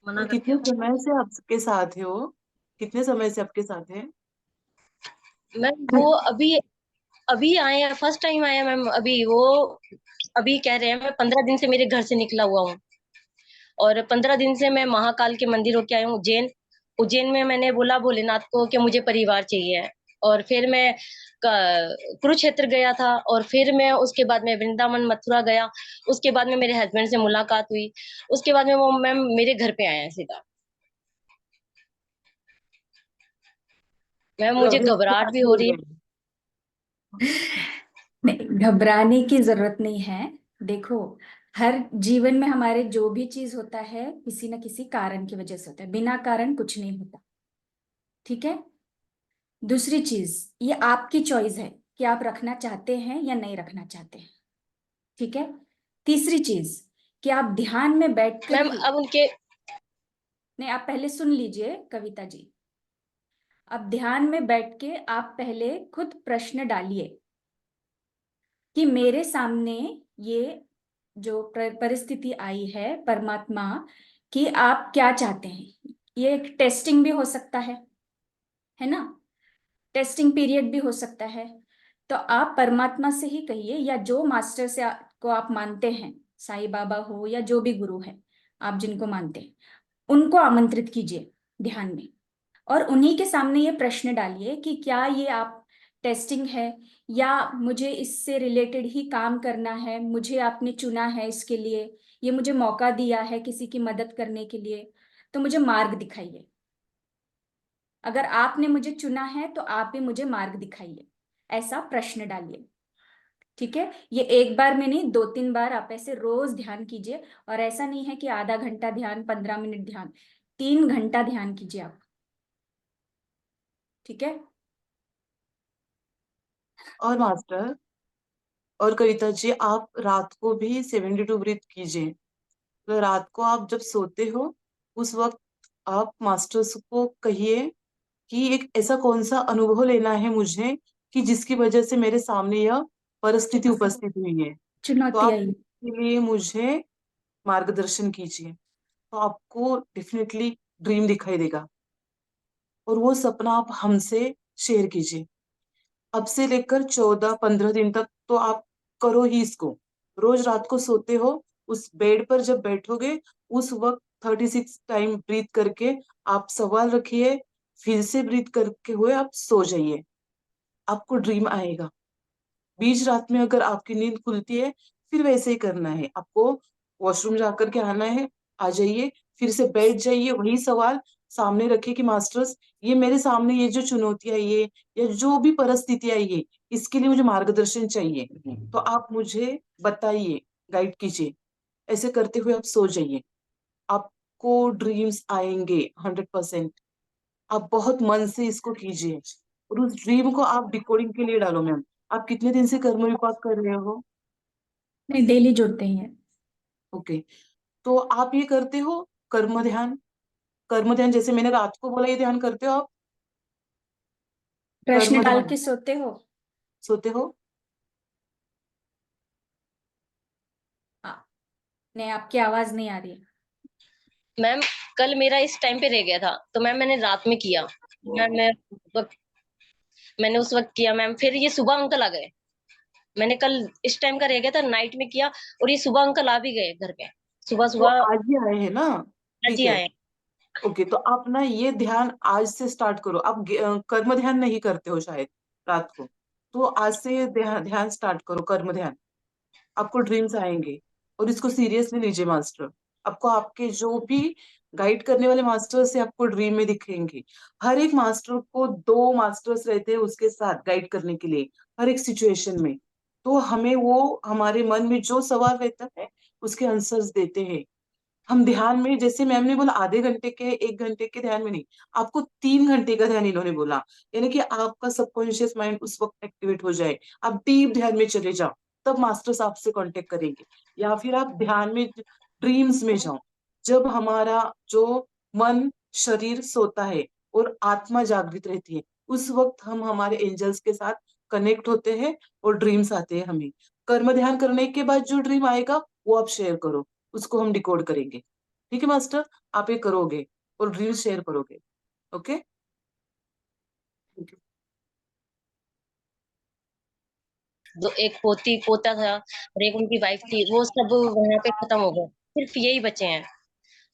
मना और करते कितने हो समय से आपके साथ है वो? कितने समय से आपके साथ है? मैम? वो अभी अभी आए हैं, फर्स्ट टाइम आए हैं मैम। अभी वो अभी कह रहे हैं मैं 15 दिन से मेरे घर से निकला हुआ हूँ, और 15 दिन से मैं महाकाल के मंदिर होके आई हूँ, उज्जैन। उज्जैन में मैंने बोला भोलेनाथ को कि मुझे परिवार चाहिए। और फिर मैं कुरुक्षेत्र गया था, और फिर मैं उसके बाद में वृंदावन मथुरा गया। उसके बाद में मेरे हस्बैंड से मुलाकात हुई। उसके बाद में वो मैम मेरे घर पे आए हैं सीधा। मैम तो मुझे अभी आपके घबराहट साथ भी ही हो हो रही है। गए? नहीं, घबराने की जरूरत नहीं है। देखो, हर जीवन में हमारे जो भी चीज होता है किसी न किसी कारण की वजह से होता है, बिना कारण कुछ नहीं होता। ठीक है। दूसरी चीज, ये आपकी चॉइस है कि आप रखना चाहते हैं या नहीं रखना चाहते हैं। ठीक है। तीसरी चीज, कि आप ध्यान में बैठकर मैम ही, अब उनके, नहीं, आप पहले सुन लीजिए कविता जी। अब ध्यान में बैठ के आप पहले खुद प्रश्न डालिए कि मेरे सामने ये जो परिस्थिति आई है परमात्मा, कि आप क्या चाहते हैं। ये एक टेस्टिंग भी हो सकता है ना? टेस्टिंग पीरियड भी हो सकता है। तो आप परमात्मा से ही कहिए, या जो मास्टर से को आप मानते हैं, साईं बाबा हो या जो भी गुरु है आप जिनको मानते हैं, उनको आमंत्रित कीजिए ध्यान में। और उन्हीं के सामने ये प्रश्न डालिए कि क्या ये आप टेस्टिंग है, या मुझे इससे रिलेटेड ही काम करना है, मुझे आपने चुना है इसके लिए, ये मुझे मौका दिया है किसी की मदद करने के लिए, तो मुझे मार्ग दिखाइए। अगर आपने मुझे चुना है तो आप भी मुझे मार्ग दिखाइए, ऐसा प्रश्न डालिए। ठीक है। ये एक बार में नहीं, 2-3 बार आप ऐसे रोज ध्यान कीजिए। और ऐसा नहीं है कि आधा घंटा ध्यान, 15 मिनट ध्यान, 3 घंटा ध्यान कीजिए आप। ठीक है। और मास्टर और कविता जी, आप रात को भी 72 ब्रीथ कीजिए। तो रात को आप जब सोते हो उस वक्त आप मास्टर्स को कहिए कि एक ऐसा कौन सा अनुभव लेना है मुझे कि जिसकी वजह से मेरे सामने यह परिस्थिति उपस्थित हुई है। तो चुनौती आप आई। इसके लिए मुझे मार्गदर्शन कीजिए। तो आपको डेफिनेटली ड्रीम दिखाई देगा, और वो सपना आप हमसे शेयर कीजिए। अब से लेकर 14-15 दिन तक तो आप करो ही इसको। रोज रात को सोते हो, उस बेड पर जब बैठोगे उस वक्त 36 टाइम ब्रीथ करके आप सवाल रखिए, फिर से ब्रीथ करके हुए आप सो जाइए। आपको ड्रीम आएगा। बीच रात में अगर आपकी नींद खुलती है फिर वैसे ही करना है आपको। वॉशरूम जाकर के आना है, आ जाइए, फिर से बैठ जाइए, वही सवाल सामने रखिए कि मास्टर्स, ये मेरे सामने ये जो चुनौतियां ये या जो भी परिस्थितियां ये, इसके लिए मुझे मार्गदर्शन चाहिए, तो आप मुझे बताइए, गाइड कीजिए। ऐसे करते हुए आप सो जाइए। आपको ड्रीम्स आएंगे 100%। आप बहुत मन से इसको कीजिए, और उस ड्रीम को आप डिकोडिंग के लिए डालो। मैम, आप कितने दिन से कर्म विपाक कर रहे हो? नहीं, डेली जुड़ते ही हैं। ओके, तो आप ये करते हो कर्म ध्यान? कर्म ध्यान जैसे मैंने रात को बोला, ये ध्यान करते हो आप? प्रश्न कर्म डाल ध्यान के सोते हो? सोते हो? हाँ। नहीं, आपकी आवाज नहीं आ रही है। मैम कल मेरा इस टाइम पे रह गया था, तो मैम मैंने रात में किया। वक्त मैंने उस वक्त किया मैम, फिर ये सुबह अंकल आ गए। मैंने कल इस टाइम का रह गया था, नाइट में किया, और ये सुबह अंकल आ भी गए घर पे, सुबह तो सुबह। आज ही आए हैं ना? आज ठीक ही है। आए। ओके, तो आप ना ये ध्यान आज से स्टार्ट करो। आप कर्म ध्यान नहीं करते हो शायद रात को, तो आज से ये ध्यान ध्यान स्टार्ट करो, कर्म ध्यान। आपको ड्रीम्स आएंगे, और इसको सीरियसली लीजिए मास्टर। आपको आपके जो भी गाइड करने वाले मास्टर्स से आपको ड्रीम में दिखेंगे। हर एक मास्टर को दो मास्टर्स रहते हैं उसके साथ गाइड करने के लिए, हर एक सिचुएशन में। तो हमें वो हमारे मन में जो सवाल रहता है उसके आंसर्स देते हैं। हम ध्यान में, जैसे मैम ने बोला आधे घंटे के 1 घंटे के ध्यान में नहीं, आपको 3 घंटे का ध्यान इन्होंने बोला। यानी कि आपका सबकॉन्शियस माइंड उस वक्त एक्टिवेट हो जाए, आप डीप ध्यान में चले जाओ, तब मास्टर्स आपसे कांटेक्ट करेंगे। या फिर आप ध्यान में, ड्रीम्स में जाओ, जब हमारा जो मन शरीर सोता है और आत्मा जागृत रहती है, उस वक्त हम हमारे एंजल्स के साथ कनेक्ट होते हैं और ड्रीम्स आते हैं हमें। कर्म ध्यान करने के बाद जो ड्रीम आएगा वो आप शेयर करो, उसको हम डिकोड करेंगे। ठीक है मास्टर, आप ये करोगे और ड्रीम शेयर करोगे। ओके। दो, एक पोती पोता था और एक उनकी वाइफ थी, वो सब वहां पे खत्म हो गए, सिर्फ यही बचे हैं।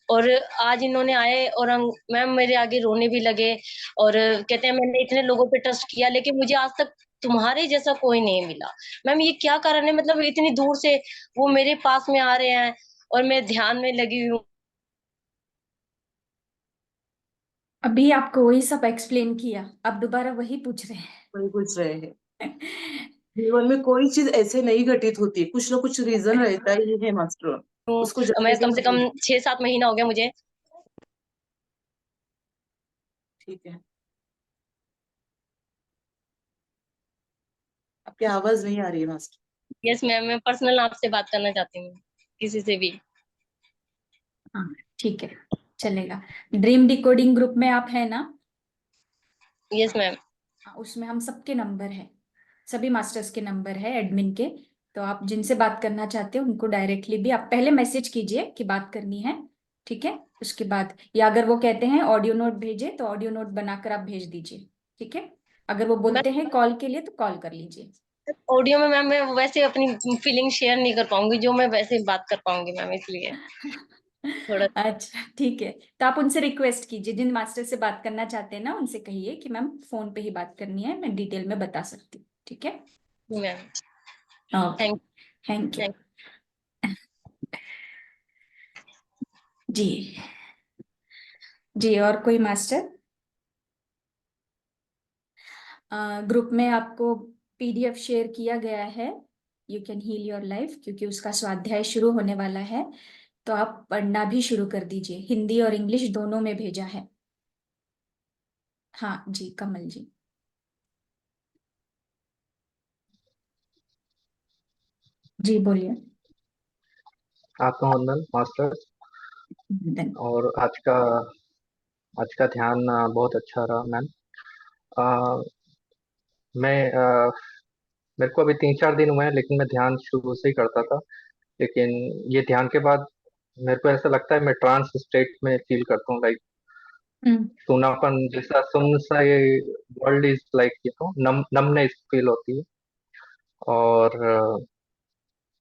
और आज इन्होंने आए और मैम मेरे आगे रोने भी लगे, और कहते हैं मैंने इतने लोगों पे ट्रस्ट किया लेकिन मुझे आज तक तुम्हारे जैसा कोई नहीं मिला। मैम ये क्या कारण है, मतलब इतनी दूर से वो मेरे पास में आ रहे हैं और मैं ध्यान में लगी हुई हूँ। अभी आपको वही सब एक्सप्लेन किया, आप दोबारा वही पूछ रहे वही पूछ रहे हैं। हैं। जीवन में कोई चीज ऐसे नहीं घटित होती है, कुछ ना कुछ रीजन रहता ही है मास्टर, उसको जानने मैं से कम से कम हम। 6-7 महीना हो गया मुझे। ठीक है, आपकी आवाज नहीं आ रही है मास्टर। यस मैम, मैं पर्सनल आपसे बात करना चाहती हूँ, किसी से भी। हाँ, ठीक है, चलेगा। ड्रीम डिकोडिंग ग्रुप में आप है ना? Yes ma'am. हाँ, उसमें हम सबके नंबर है, सभी मास्टर्स के नंबर है एडमिन के। तो आप जिनसे बात करना चाहते हो उनको डायरेक्टली भी आप पहले मैसेज कीजिए कि बात करनी है, ठीक है? उसके बाद, या अगर वो कहते हैं ऑडियो नोट भेजे तो ऑडियो नोट बनाकर आप भेज दीजिए, ठीक है? अगर वो बोलते हैं कॉल के लिए तो कॉल कर लीजिए। ऑडियो में मैम मैं वैसे अपनी फीलिंग शेयर नहीं कर पाऊंगी जो मैं वैसे बात कर पाऊंगी मैम, इसलिए थोड़ा। अच्छा, ठीक है। तो आप उनसे रिक्वेस्ट कीजिए, जिन मास्टर से बात करना चाहते हैं ना उनसे कहिए कि मैम फोन पे ही बात करनी है, मैं डिटेल में बता सकती हूँ, ठीक है? Ma'am okay, thank thank you thank जी। जी, और कोई मास्टर? ग्रुप में आपको पीडीएफ शेयर किया गया है, you can heal your life, क्योंकि उसका स्वाध्याय शुरू होने वाला है। तो आप पढ़ना भी शुरू कर दीजिए, हिंदी और इंग्लिश दोनों में भेजा है। हाँ जी, कमल जी। जी बोलिए। आत्मवंदन मास्टर। धन। और आज का ध्यान बहुत अच्छा रहा मैम। अ, मैं मेरे को अभी 3-4 दिन हुए हैं, लेकिन मैं ध्यान शुरू से ही करता था। लेकिन ये ध्यान के बाद मेरे को ऐसा लगता है मैं ट्रांस स्टेट में फील करता हूँ, लाइक हम्म। सुनापन जैसा, सुन सा, ये world is like numbness feel होती है। और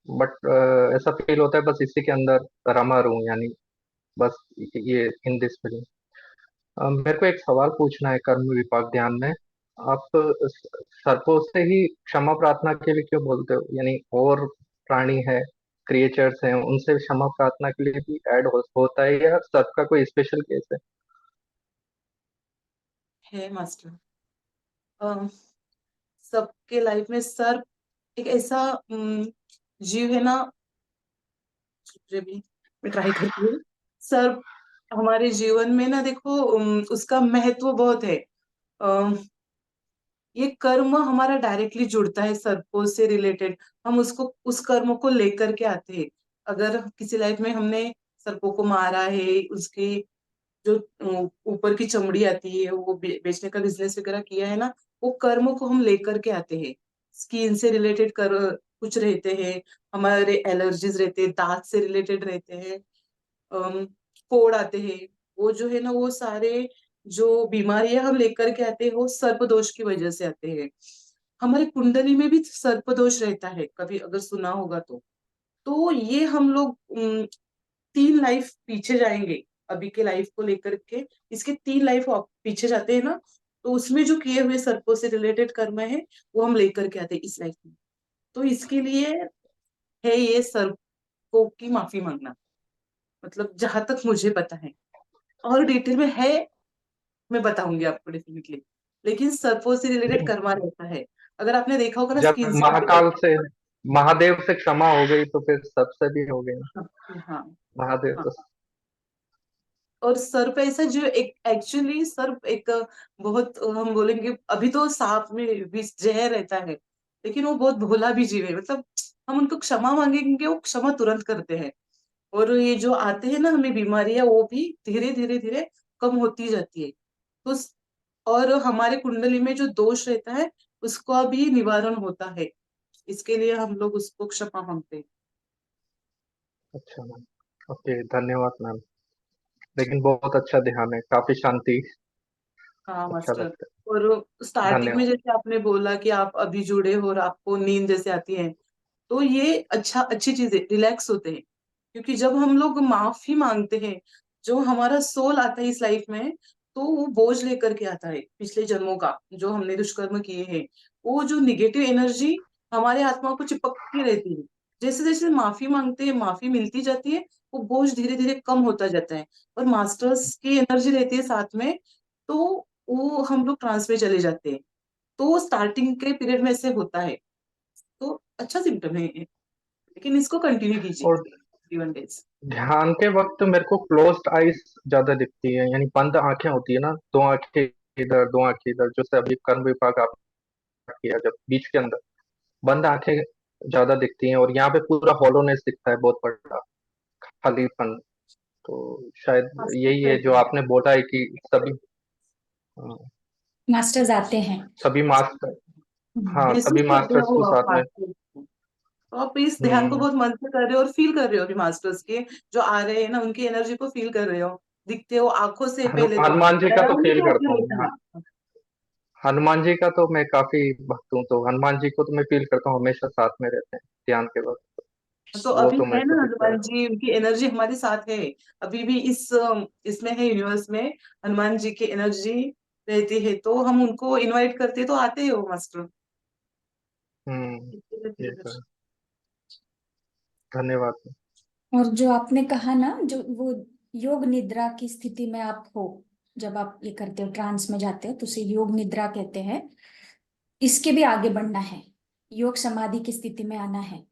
बट ऐसा फील होता है बस इसी के अंदर रमा रहूं, यानी बस ये इन दिस फीलिंग। मेरे को एक सवाल पूछना है कर्म विपाक ध्यान में। आप सर्पों से ही क्षमा प्रार्थना के लिए क्यों बोलते हो, यानी और प्राणी है, क्रिएचर्स हैं, उनसे क्षमा प्रार्थना के लिए भी होता है, या सर्प का कोई स्पेशल केस है? है मास्टर। सबके लाइफ में सर एक ऐसा जीव है ना, मुझे भी, मैं ट्राई करती हूँ। सर हमारे जीवन में ना देखो, उसका महत्व बहुत है। अम, ये कर्म हमारा डायरेक्टली जुड़ता है सर्पों से रिलेटेड। हम उसको, उस कर्म को लेकर के आते हैं। अगर किसी लाइफ में हमने सर्पों को मारा है, उसके जो ऊपर की चमड़ी आती है वो बेचने का बिजनेस वगैरह किया है ना, वो कर्म को हम लेकर के आते हैं। स्किन से रिलेटेड कर कुछ रहते हैं, हमारे एलर्जीज रहते हैं, दांत से रिलेटेड रहते हैं, फोड़ आते हैं, वो जो है ना वो सारे जो बीमारियां हम लेकर के आते हैं वो सर्पदोष की वजह से आते हैं। हमारे कुंडली में भी सर्पदोष रहता है, कभी अगर सुना होगा तो ये हम लोग 3 लाइफ पीछे जाएंगे, अभी के लाइफ को लेकर के इसके 3 लाइफ पीछे जाते हैं ना, तो उसमें जो किए हुए सर्पों से रिलेटेड कर्म है वो हम लेकर के आते हैं इस लाइफ में। तो इसके लिए है ये सर्पों की माफी मांगना, मतलब जहां तक मुझे पता है, और डिटेल में है मैं बताऊंगी आपको डेफिनेटली, लेकिन सर्पों से रिलेटेड कर्मा रहता है। अगर आपने देखा होगा ना जब स्किन महाकाल से महादेव से क्षमा हो गई तो फिर सबसे भी हो गई ना। से, हाँ महादेव हाँ। तो और सर्प ऐसा जो एक एक्चुअली सर्प एक बहुत हम बोलेंगे, अभी तो सांप में विष जहर रहता है, लेकिन वो बहुत भोला भी जीव है, मतलब हम उनको क्षमा मांगेंगे वो क्षमा तुरंत करते हैं। और ये जो आते हैं ना हमें बीमारियां वो भी धीरे धीरे धीरे कम होती जाती है। तो और हमारे कुंडली में जो दोष रहता है उसका भी निवारण होता है, इसके लिए हम लोग उसको क्षमा मांगते हैं। अच्छा मैम। ओके, धन्यवाद मैम। लेकिन बहुत अच्छा ध्यान है, काफी शांति, हाँ अच्छा मास्टर। लगता और है। स्टार्टिंग में धन्यवाद। जैसे आपने बोला कि आप अभी जुड़े हो और आपको नींद जैसे आती है, तो ये अच्छी चीज है, रिलैक्स होते हैं। क्योंकि जब हम लोग माफी मांगते हैं, जो हमारा सोल आता है इस लाइफ में, तो वो बोझ लेकर के आता है पिछले जन्मों का जो हमने दुष्कर्म किए हैं, वो जो निगेटिव एनर्जी हमारे आत्मा को चिपकती रहती है। जैसे जैसे माफी मांगते हैं माफी मिलती जाती है, वो बोझ धीरे धीरे कम होता जाता है। और मास्टर्स की एनर्जी रहती है साथ में, तो वो हम लोग ट्रांस में चले जाते हैं। तो स्टार्टिंग के पीरियड में से होता है, तो अच्छा सिम्टम है ये। लेकिन इसको कंटिन्यू कीजिए और 21 डेज। ध्यान के वक्त मेरे को क्लोज्ड आईज ज्यादा दिखती है, यानी बंद आंखें होती है ना, दो आंखें इधर दो आंखें इधर, जैसे अभी कर्म विभाग आप किया जब बीच के अंदर बंद आंखें ज्यादा दिखती हैं, और यहाँ पे पूरा हॉलोनेस दिखता है, बहुत बड़ा खालीपन। तो शायद यही है जो आपने बोला है कि सभी मास्टर्स आते हैं। सभी मास्टर, हाँ महसूस सभी करते मास्टर्स हो को आप साथ में। मास्टर्स को, तो आप इस ध्यान को हम्म। बहुत मन से कर रहे हो और फील कर रहे हो अभी मास्टर्स के जो आ रहे हैं ना उनकी एनर्जी को फील कर रहे हो, दिखते हो आंखों से पहले तो हनुमान जी का तो अराउंड फील में करता होते हूँ रहते मैं। हैं। हनुमान जी का तो मैं काफी भक्त हूँ, तो हनुमान जी को तो मैं फील करता हूँ, हमेशा साथ में रहते हैं ध्यान के वक्त। तो वो अभी तो है मेरे ना को दिखता है। हनुमान जी, उनकी एनर्जी हमारे साथ है अभी भी, इस इसमें है यूनिवर्स में हनुमान जी की एनर्जी रहती है, तो हम उनको इनवाइट करते हैं तो आते ही हो मास्टर। ये तो है। धन्यवाद। और जो आपने कहा ना, जो वो योग निद्रा की स्थिति में आप हो, जब आप ये करते हो, ट्रांस में जाते हो, तो उसे योग निद्रा कहते हैं। इसके भी आगे बढ़ना है, योग समाधि की स्थिति में आना है,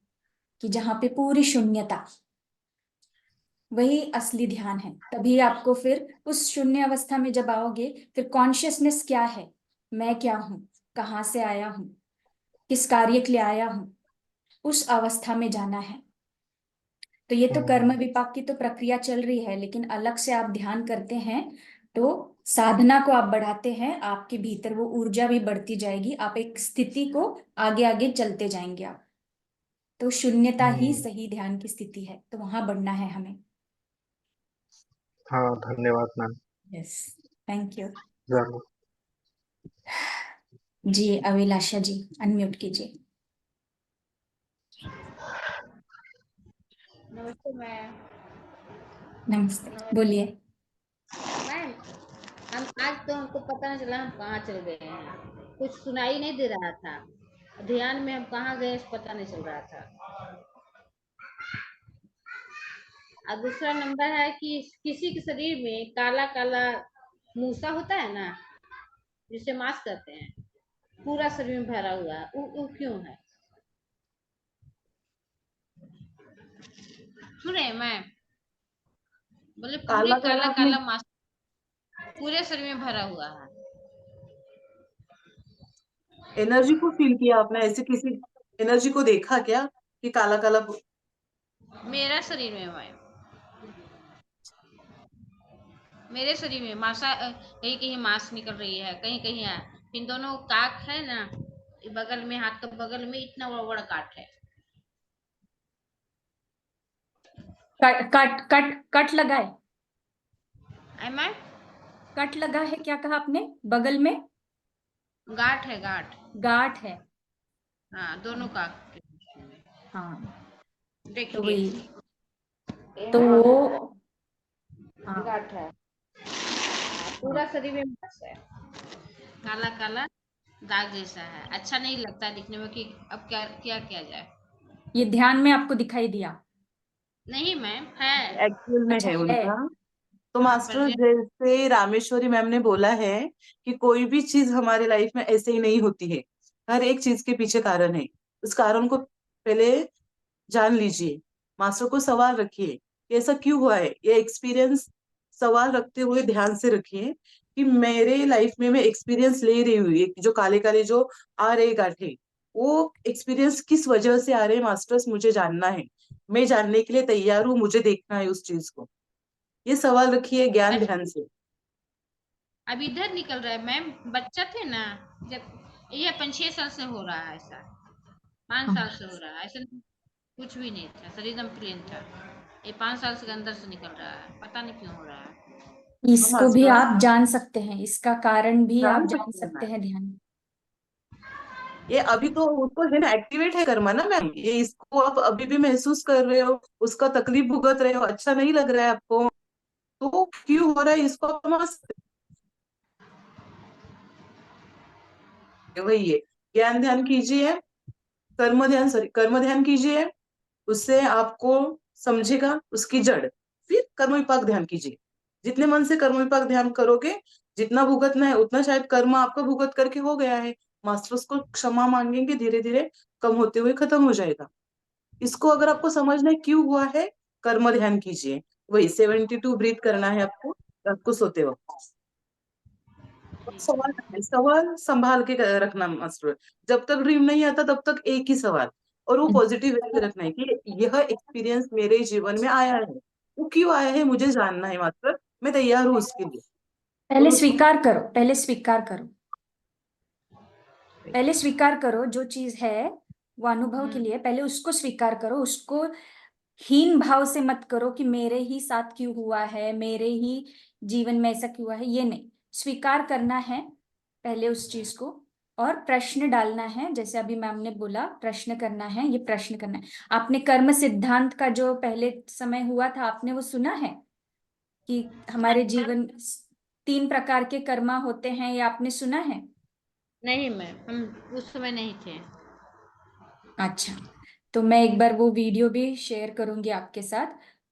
कि जहां पे पूरी शून्यता, वही असली ध्यान है। तभी आपको फिर उस शून्य अवस्था में जब आओगे, फिर कॉन्शियसनेस क्या है, मैं क्या हूँ, कहाँ से आया हूँ, किस कार्य के लिए आया हूँ, उस अवस्था में जाना है। तो ये तो कर्म हम्म। विपाक की तो प्रक्रिया चल रही है, लेकिन अलग से आप ध्यान करते हैं तो साधना को आप बढ़ाते हैं, आपके भीतर वो ऊर्जा भी बढ़ती जाएगी, आप एक स्थिति को आगे आगे चलते जाएंगे आप। तो शून्यता ही हम्म। सही ध्यान की स्थिति है, तो वहां बढ़ना है हमें। हाँ, धन्यवाद मैम। Yes, thank you. जरूर। जी अभिलाषा जी, अनम्यूट कीजिए। नमस्ते मैम। नमस्ते, नमस्ते बोलिए। मैम। हम आज तो हमको पता नहीं चला हम कहाँ चल गए हैं, कुछ सुनाई नहीं दे रहा था, ध्यान में हम कहाँ गए पता नहीं चल रहा था। और दूसरा नंबर है कि किसी के शरीर में काला काला मूसा होता है ना, जिसे मांस कहते हैं, पूरा शरीर में भरा हुआ है, वो क्यों है? सुन रहे हैं मैम? बोले पूरे काला काला काला आपने काला मांस पूरे शरीर में भरा हुआ है। एनर्जी को फील किया आपने, ऐसे किसी एनर्जी को देखा क्या कि काला काला? मेरा शरीर में मैम, मेरे शरीर में मांसा कहीं कहीं मांस निकल रही है, कहीं कहीं है। इन दोनों काट है ना, बगल में, हाथ के बगल में इतना बड़ा बड़ा काट है। कट कट कट कट लगा है, आई मैम? कट लगा है, क्या कहा आपने? बगल में गांठ है, गांठ। गांठ है। हाँ, दोनों का। हाँ तो देखिए, वही, ये तो हाँ, वो हाँ गांठ है। पूरा शरीर में मस है, काला काला दाग जैसा है। अच्छा नहीं लगता दिखने में कि अब क्या क्या किया जाए। ये ध्यान में आपको दिखाई दिया? नहीं मैम, है। एक्चुअल में अच्छा है है। उनका। तो हाँ, मास्टर, पर जैसे रामेश्वरी मैम ने बोला है कि कोई भी चीज हमारे लाइफ में ऐसे ही नहीं होती है, हर एक चीज के पीछे कारण है। उस कारण को पहले जान लीजिए, मास्टर को सवाल रखिए कि ऐसा क्यों हुआ है, ये एक्सपीरियंस सवाल रखते हुए ध्यान से रखिए कि मेरे लाइफ में मैं एक्सपीरियंस ले रही हूँ, ये जो काले काले जो आ रहे गांठे, वो एक्सपीरियंस किस वजह से आ रहे हैं मास्टर्स, मुझे जानना है। मैं जानने के लिए तैयार हूँ, मुझे देखना है उस चीज को। ये सवाल रखिए ज्ञान ध्यान से। अब इधर निकल रहा है मैम। बच्चा थे ना, जब ये 5-6 साल से हो रहा है ऐसा, 5 साल से हो रहा है ऐसा। कुछ भी नहीं था, शरीर एकदम प्लेन था। ये 5 साल से अंदर से निकल रहा है, पता नहीं क्यों हो रहा है। तो इसको भी मास्टर आप जान सकते हैं, इसका कारण भी आप जान जान सकते हैं सकते मैम, हैं ध्यान। ये अभी तो उसको है ना एक्टिवेट है कर्मा ना मैम, ये इसको आप अभी भी महसूस कर रहे हो, उसका तकलीफ भुगत रहे हो, अच्छा नहीं लग रहा है आपको, तो क्यों हो रहा है इसको आप समझ सकते हैं। वही है, ज्ञान ध्यान कीजिए, कर्म ध्यान, सॉरी कर्म ध्यान कीजिए, उससे आपको समझेगा उसकी जड़। फिर कर्म विपाक ध्यान कीजिए, जितने मन से कर्म विपाक ध्यान करोगे, जितना भुगतना है उतना शायद कर्म आपका भुगत करके हो गया है, मास्टर उसको क्षमा मांगेंगे, धीरे धीरे कम होते हुए खत्म हो जाएगा। इसको अगर आपको समझना है क्यों हुआ है, कर्म ध्यान कीजिए, वही 72 ब्रीथ करना है आपको रात को सोते वक्त। सवाल सवाल संभाल के रखना मास्टर, जब तक ड्रीम नहीं आता तब तक एक ही सवाल, और वो पॉजिटिव वे में रखना है कि यह एक्सपीरियंस मेरे जीवन में आया है, वो क्यों आया है मुझे जानना है मास्टर, मैं तैयार हूँ उसके लिए। और पहले उसको स्वीकार करो, पहले स्वीकार करो, पहले स्वीकार करो जो चीज है वो अनुभव के लिए, पहले उसको स्वीकार करो। उसको हीन भाव से मत करो कि मेरे ही साथ क्यों हुआ है, मेरे ही जीवन में ऐसा क्यों हुआ है, ये नहीं। स्वीकार करना है पहले उस चीज को, और प्रश्न डालना है, जैसे अभी मैम ने बोला प्रश्न करना है, ये प्रश्न करना है। आपने कर्म सिद्धांत का जो पहले समय हुआ था, आपने वो सुना है कि हमारे जीवन 3 प्रकार के कर्मा होते हैं, ये आपने सुना है? नहीं मैम, हम उस समय नहीं थे। अच्छा, तो मैं एक बार वो वीडियो भी शेयर करूंगी आपके साथ,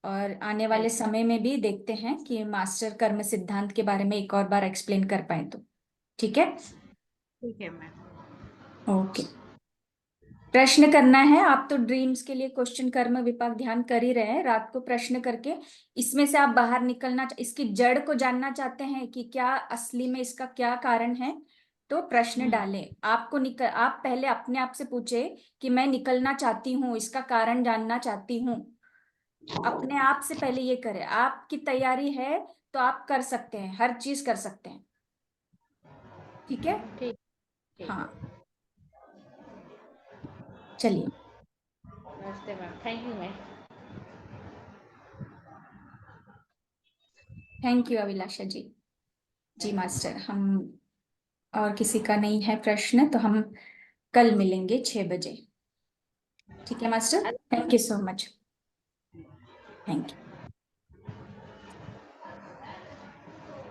और आने वाले समय में भी देखते हैं कि मास्टर कर्म सिद्धांत के बारे में एक और बार एक्सप्लेन कर पाए तो। ठीक है, ठीक है मैम। ओके। प्रश्न करना है आप तो, ड्रीम्स के लिए क्वेश्चन कर्म विपाक ध्यान कर ही रहे हैं, रात को प्रश्न करके इसमें से आप बाहर निकलना, इसकी जड़ को जानना चाहते हैं कि क्या असली में इसका क्या कारण है, तो प्रश्न डालें। आपको आप पहले अपने आप से पूछे कि मैं निकलना चाहती हूँ, इसका कारण जानना चाहती हूँ। अपने आप से पहले ये करें, आपकी तैयारी है तो आप कर सकते हैं, हर चीज कर सकते हैं। ठीक है, ठीक ठीक। हाँ, चलिए। नमस्ते ma'am, thank you ma'am. Thank you Abhilasha ji. जी मास्टर, हम और किसी का नहीं है प्रश्न तो हम कल मिलेंगे 6 बजे। ठीक है master, thank you so much, thank you.